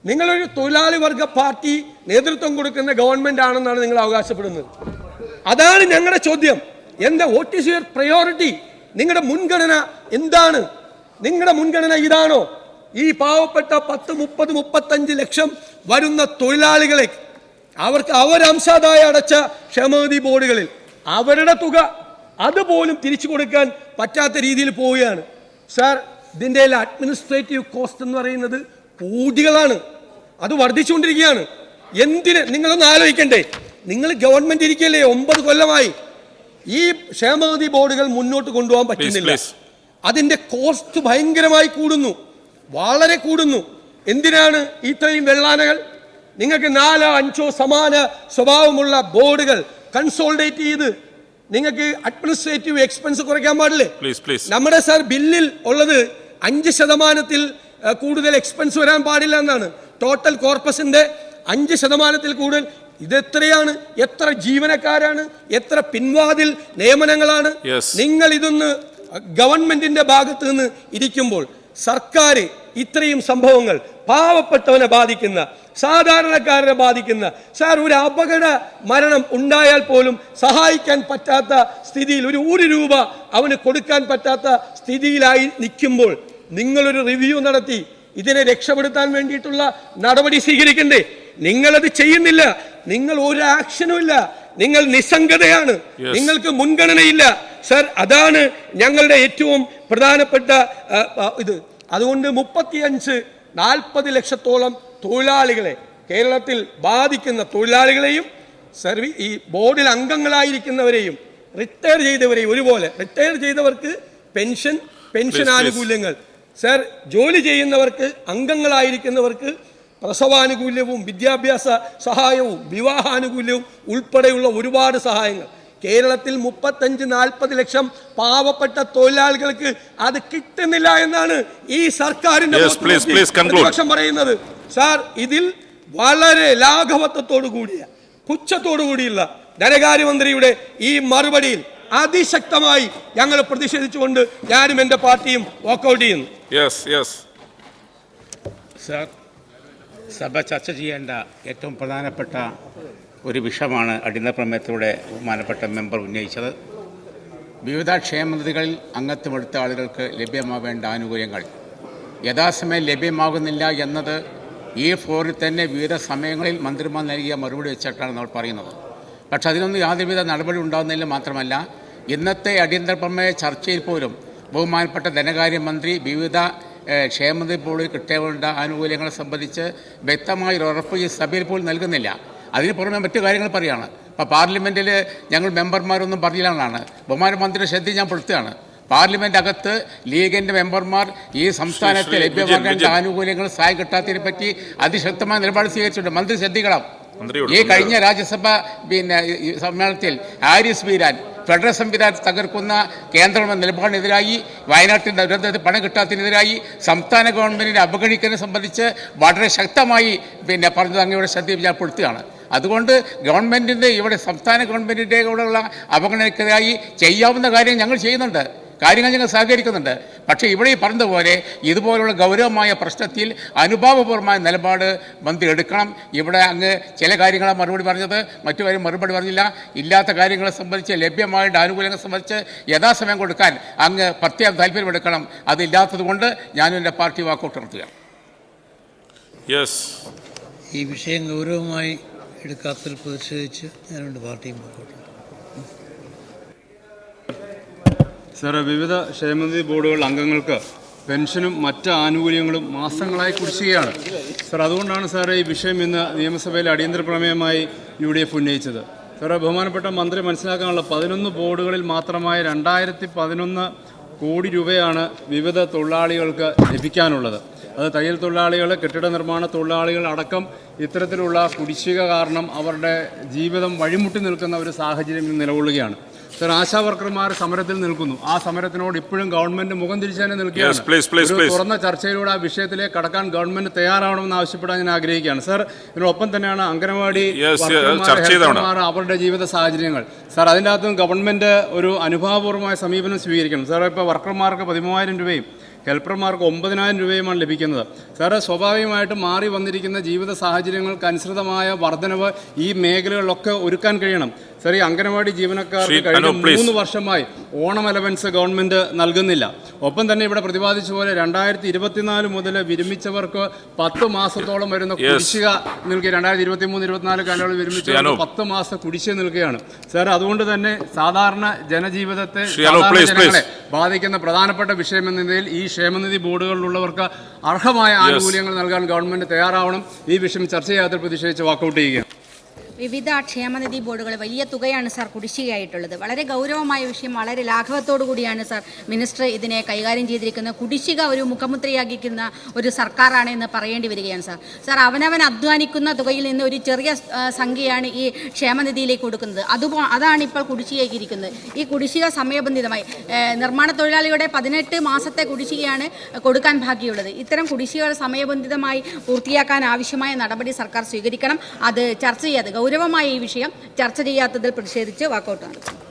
നിങ്ങളൊരു തൊഴിലാളി വർഗ പാർട്ടി നേതൃത്വം കൊടുക്കുന്ന ഗവൺമെന്റ് ആണെന്നാണ് നിങ്ങൾ അവകാശപ്പെടുന്നത്. അതാണ് ഞങ്ങളുടെ ചോദ്യം. എന്താ, വാട്ട് ഈസ് യുവർ പ്രയോറിറ്റി? നിങ്ങളുടെ മുൻഗണന എന്താണ്? നിങ്ങളുടെ മുൻഗണന ഇതാണോ? ഈ പാവപ്പെട്ട 10, 30, 35 ലക്ഷം വരുന്ന തൊഴിലാളികളെ അവർക്ക് അവരംശാദായ അടച്ച ക്ഷേമനിധി ബോർഡുകളിൽ അവരുടെ തുക അതുപോലും തിരിച്ചു കൊടുക്കാൻ പറ്റാത്ത രീതിയിൽ പോവുകയാണ് സാർ. ഇതിൻ്റെ അഡ്മിനിസ്ട്രേറ്റീവ് കോസ്റ്റ് എന്ന് പറയുന്നത് കോടികളാണ്, അത് വർദ്ധിച്ചുകൊണ്ടിരിക്കുകയാണ്. എന്തിന്? നിങ്ങളൊന്ന് ആലോചിക്കണ്ടേ? നിങ്ങൾ ഗവൺമെന്റ് ഇരിക്കല്ലേ 9 കൊല്ലമായി. ഈ ക്ഷേമനിധി ബോർഡുകൾ മുന്നോട്ട് കൊണ്ടുപോകാൻ പറ്റുന്നില്ല. അതിൻ്റെ കോസ്റ്റ് ഭയങ്കരമായി കൂടുന്നു, വളരെ കൂടുന്നു. എന്തിനാണ് ഇത്രയും വെള്ളാനകൾ? നിങ്ങൾക്ക് 4-5 സമാന സ്വഭാവമുള്ള ബോർഡുകൾ കൺസോളിഡേറ്റ് ചെയ്ത് നിങ്ങൾക്ക് അഡ്മിനിസ്ട്രേറ്റീവ് എക്സ്പെൻസ് കുറയ്ക്കാൻ പാടില്ലേ? നമ്മുടെ സാർ ബില്ലിൽ ഉള്ളത് 5% കൂടുതൽ എക്സ്പെൻസ് വരാൻ പാടില്ല എന്നാണ്. ടോട്ടൽ കോർപ്പസിന്റെ 5% കൂടുതൽ. ഇതെത്രയാണ്? എത്ര ജീവനക്കാരാണ്? എത്ര പിൻവാതിൽ നിയമനങ്ങളാണ്? നിങ്ങൾ ഇതൊന്ന് ഗവൺമെന്റിന്റെ ഭാഗത്ത് നിന്ന് ഇരിക്കുമ്പോൾ സർക്കാർ ഇത്രയും സംഭവങ്ങൾ പാവപ്പെട്ടവനെ ബാധിക്കുന്ന, സാധാരണക്കാരനെ ബാധിക്കുന്ന, സാർ ഒരു അപകട മരണം ഉണ്ടായാൽ പോലും സഹായിക്കാൻ പറ്റാത്ത സ്ഥിതിയിൽ, ഒരു രൂപ അവന് കൊടുക്കാൻ പറ്റാത്ത സ്ഥിതിയിലായി നിൽക്കുമ്പോൾ നിങ്ങളൊരു റിവ്യൂ നടത്തി ഇതിനെ രക്ഷപ്പെടുത്താൻ വേണ്ടിയിട്ടുള്ള നടപടി സ്വീകരിക്കണ്ടേ? നിങ്ങളത് ചെയ്യുന്നില്ല. നിങ്ങൾ ഒരു ആക്ഷനും ഇല്ല. നിങ്ങൾ നിസ്സംഗതയാണ്. നിങ്ങൾക്ക് മുൻഗണനയില്ല സർ. അതാണ് ഞങ്ങളുടെ ഏറ്റവും പ്രധാനപ്പെട്ട ഇത്. അതുകൊണ്ട് 35-40 ലക്ഷത്തോളം തൊഴിലാളികളെ കേരളത്തിൽ ബാധിക്കുന്ന തൊഴിലാളികളെയും ഈ ബോർഡിൽ അംഗങ്ങളായിരിക്കുന്നവരെയും റിട്ടയർ ചെയ്തവരെയും ഒരുപോലെ, റിട്ടയർ ചെയ്തവർക്ക് പെൻഷൻ ആനുകൂല്യങ്ങൾ സർ, ജോലി ചെയ്യുന്നവർക്ക് അംഗങ്ങളായിരിക്കുന്നവർക്ക് പ്രസവാനുകൂല്യവും വിദ്യാഭ്യാസ സഹായവും വിവാഹാനുകൂല്യവും ഉൾപ്പെടെയുള്ള ഒരുപാട് സഹായങ്ങൾ കേരളത്തിൽ 35-40 ലക്ഷം പാവപ്പെട്ട തൊഴിലാളികൾക്ക് അത് കിട്ടുന്നില്ല എന്നാണ് ഈ സർക്കാരിന്റെ പ്രതിപക്ഷം പറയുന്നത്. സാർ, ഇതിൽ വളരെ ലാഘവത്വത്തോടു കൂടിയ, പുച്ഛത്തോടു കൂടിയുള്ള ധനകാര്യമന്ത്രിയുടെ ഈ മറുപടിയിൽ അതിശക്തമായി ഞങ്ങൾ പ്രതിഷേധിച്ചുകൊണ്ട് ഞാനും എൻ്റെ പാർട്ടിയും വാക്കൗട്ട് ചെയ്യുന്നു. സാർ, സഭ ചർച്ച ചെയ്യേണ്ട ഏറ്റവും പ്രധാനപ്പെട്ട ഒരു വിഷയമാണ് അടിയന്തര പ്രമേയത്തിലൂടെ ബഹുമാനപ്പെട്ട മെമ്പർ ഉന്നയിച്ചത്. വിവിധ ക്ഷേമനിധികളിൽ അംഗത്വമെടുത്ത ആളുകൾക്ക് ലഭ്യമാവേണ്ട ആനുകൂല്യങ്ങൾ യഥാസമയം ലഭ്യമാകുന്നില്ല എന്നത് ഈ ഫ്ലോറിൽ തന്നെ വിവിധ സമയങ്ങളിൽ മന്ത്രിമാർ നൽകിയ മറുപടി വെച്ചിട്ടാണ് നമ്മൾ പറയുന്നത്. പക്ഷെ അതിനൊന്നും യാതൊരുവിധ നടപടി ഉണ്ടാകുന്നില്ല. മാത്രമല്ല, ഇന്നത്തെ അടിയന്തര പ്രമേയ ചർച്ചയിൽ പോലും ബഹുമാനപ്പെട്ട ധനകാര്യമന്ത്രി വിവിധ ക്ഷേമനിധി ബോർഡിൽ കിട്ടേണ്ട ആനുകൂല്യങ്ങളെ സംബന്ധിച്ച് വ്യക്തമായൊരു ഉറപ്പ് ഈ സഭയിൽ പോലും നൽകുന്നില്ല. അതിന് പുറമെ മറ്റു കാര്യങ്ങൾ പറയുകയാണ്. ഇപ്പോൾ പാർലമെൻറ്റിൽ ഞങ്ങൾ മെമ്പർമാരൊന്നും പറഞ്ഞില്ലെന്നാണ് ബഹുമാനമന്ത്രിയുടെ ശ്രദ്ധ ഞാൻ പെടുത്തുകയാണ്. പാർലമെന്റ് അകത്ത് ലീഗിന്റെ മെമ്പർമാർ ഈ സംസ്ഥാനത്തെ ലഭ്യമാകേണ്ട ആനുകൂല്യങ്ങൾ സഹായം കിട്ടാത്തതിനെ പറ്റി അതിശക്തമായ നിലപാട് സ്വീകരിച്ചിട്ടുണ്ട്. മന്ത്രി ശ്രദ്ധിക്കണം. ഈ കഴിഞ്ഞ രാജ്യസഭ സമ്മേളനത്തിൽ ഹാരിസ് ബീരാൻ ഫെഡറൽ സംവിധാനത്തെ തകർക്കുന്ന കേന്ദ്രമെന്ന നിലപാടിനെതിരായി, വയനാട്ടിൻ്റെ ദുരന്തത്തിൽ പണം കിട്ടാത്തതിനെതിരായി സംസ്ഥാന ഗവൺമെന്റിനെ അവഗണിക്കുന്നതിനെ സംബന്ധിച്ച് വളരെ ശക്തമായി പറഞ്ഞത് അങ്ങയുടെ ശ്രദ്ധ ഞാൻ പെടുത്തുകയാണ്. അതുകൊണ്ട് ഗവൺമെന്റിന്റെ ഇവിടെ സംസ്ഥാന ഗവൺമെന്റിന്റെ കൂടെയുള്ള അവഗണനയ്ക്കെതിരായി ചെയ്യാവുന്ന കാര്യം ഞങ്ങൾ ചെയ്യുന്നുണ്ട്, കാര്യങ്ങൾ ഞങ്ങൾ സഹകരിക്കുന്നുണ്ട്. പക്ഷേ ഇവിടെ ഈ പറഞ്ഞതുപോലെ ഇതുപോലുള്ള ഗൗരവമായ പ്രശ്നത്തിൽ അനുഭാവപൂർവമായ നിലപാട് മന്ത്രി എടുക്കണം. ഇവിടെ അങ്ങ് ചില കാര്യങ്ങളാണ് മറുപടി പറഞ്ഞത്, മറ്റു കാര്യം മറുപടി പറഞ്ഞില്ല. ഇല്ലാത്ത കാര്യങ്ങളെ സംബന്ധിച്ച് ലഭ്യമായ ആനുകൂല്യങ്ങളെ സംബന്ധിച്ച് യഥാസമയം കൊടുക്കാൻ അങ്ങ് പ്രത്യേകം താല്പര്യമെടുക്കണം. അതില്ലാത്തത് കൊണ്ട് ഞാനും എൻ്റെ പാർട്ടി വാക്കൗട്ട് നടത്തുക. ഈ വിഷയം ഗൗരവമായി എടുക്കാത്തതിൽ പ്രതിഷേധിച്ച് ഞാനുണ്ട് പാർട്ടിയും വാക്കൗട്ട്. സാർ, വിവിധ ക്ഷേമനിധി ബോർഡുകൾ അംഗങ്ങൾക്ക് പെൻഷനും മറ്റ് ആനുകൂല്യങ്ങളും മാസങ്ങളായി കുടിശ്ശികയാണ്. സാർ, അതുകൊണ്ടാണ് സാർ ഈ വിഷയം ഇന്ന് നിയമസഭയിൽ അടിയന്തര പ്രമേയമായി UDF ഉന്നയിച്ചത്. സാറേ, ബഹുമാനപ്പെട്ട മന്ത്രി മനസ്സിലാക്കാനുള്ള 11 ബോർഡുകളിൽ മാത്രമായ 2011 കോടി രൂപയാണ് വിവിധ തൊഴിലാളികൾക്ക് ലഭിക്കാനുള്ളത്. അത് തയ്യൽ തൊഴിലാളികൾ, കെട്ടിട നിർമ്മാണ തൊഴിലാളികൾ അടക്കം ഇത്തരത്തിലുള്ള കുടിശ്ശിക കാരണം അവരുടെ ജീവിതം വഴിമുട്ടി നിൽക്കുന്ന ഒരു സാഹചര്യം നിലകൊള്ളുകയാണ്. സാർ, ആശാ വർക്കർമാർ സമരത്തിൽ നിൽക്കുന്നു. ആ സമരത്തിനോട് ഇപ്പോഴും ഗവൺമെന്റ് മുഖം തിരിച്ചു തന്നെ നിൽക്കുകയാണ്. തുറന്ന ചർച്ചയിലൂടെ ആ വിഷയത്തിലേക്ക് കടക്കാൻ ഗവൺമെന്റ് തയ്യാറാവണമെന്ന് ആവശ്യപ്പെടാൻ ഞാൻ ആഗ്രഹിക്കുകയാണ്. സാർ, ഇതിനൊപ്പം തന്നെയാണ് അംഗനവാടി വർക്കർമാർ, അവരുടെ ജീവിത സാഹചര്യങ്ങൾ. സാർ, അതിൻ്റെ അകത്തും ഗവൺമെന്റ് ഒരു അനുഭാവപൂർവമായ സമീപനം സ്വീകരിക്കണം. സാർ, ഇപ്പോൾ വർക്കർമാർക്ക് 13,000 രൂപയും ഹെൽപ്പർമാർക്ക് 9,000 രൂപയുമാണ് ലഭിക്കുന്നത്. സാറ്, സ്വാഭാവികമായിട്ടും മാറി വന്നിരിക്കുന്ന ജീവിത സാഹചര്യങ്ങൾക്ക് അനുസൃതമായ വർധനവ് ഈ മേഖലകളിലൊക്കെ ഒരുക്കാൻ കഴിയണം. സാർ, ഈ അംഗനവാടി ജീവനക്കാർക്ക് കഴിഞ്ഞ 3 വർഷമായി ഓണം അലവൻസ് ഗവൺമെന്റ് നൽകുന്നില്ല. ഒപ്പം തന്നെ ഇവിടെ പ്രതിപാദിച്ച പോലെ 2024 മുതൽ വിരമിച്ചവർക്ക് 10 മാസത്തോളം വരുന്ന കുടിശ്ശിക നൽകി. 2023-24 കാലയളവിൽ വിരമിച്ചവർക്ക് 10 മാസം കുടിശ്ശിക നൽകുകയാണ്. സാർ, അതുകൊണ്ട് തന്നെ സാധാരണ ജനജീവിതത്തെ, ജനങ്ങളെ ബാധിക്കുന്ന പ്രധാനപ്പെട്ട വിഷയം എന്ന നിലയിൽ ഈ ക്ഷേമനിധി ബോർഡുകളിലുള്ളവർക്ക് അർഹമായ ആനുകൂല്യങ്ങൾ നൽകാൻ ഗവൺമെന്റ് തയ്യാറാവണം. ഈ വിഷയം ചർച്ച ചെയ്യാത്ത പ്രതിഷേധിച്ച് വാക്കൗട്ട് ചെയ്യുകയാണ്. വിവിധ ക്ഷേമനിധി ബോർഡുകൾ വലിയ തുകയാണ് സാർ കുടിശ്ശികയായിട്ടുള്ളത്. വളരെ ഗൗരവമായ വിഷയം, വളരെ ലാഘവത്തോടു കൂടിയാണ് സാർ മിനിസ്റ്റർ ഇതിനെ കൈകാര്യം ചെയ്തിരിക്കുന്നത്. കുടിശ്ശിക ഒരു മുഖമുദ്രയാക്കിക്കുന്ന ഒരു സർക്കാരാണ് എന്ന് പറയേണ്ടി വരികയാണ് സാർ. സാർ, അവനവൻ അധ്വാനിക്കുന്ന തുകയിൽ നിന്ന് ഒരു ചെറിയ സംഖ്യയാണ് ഈ ക്ഷേമനിധിയിലേക്ക് കൊടുക്കുന്നത്. അതാണ് ഇപ്പോൾ കുടിശ്ശികയാക്കിയിരിക്കുന്നത്. ഈ കുടിശ്ശിക സമയബന്ധിതമായി നിർമ്മാണ തൊഴിലാളികളുടെ 18 മാസത്തെ കുടിശ്ശികയാണ് കൊടുക്കാൻ ബാക്കിയുള്ളത്. ഇത്തരം കുടിശ്ശികകൾ സമയബന്ധിതമായി പൂർത്തിയാക്കാൻ ആവശ്യമായ നടപടി സർക്കാർ സ്വീകരിക്കണം. അത് ചർച്ച ചെയ്യാതെ, ഗൗരവമായ ഈ വിഷയം ചർച്ച ചെയ്യാത്തതിൽ പ്രതിഷേധിച്ച് വാക്കൗട്ട് നടത്തും.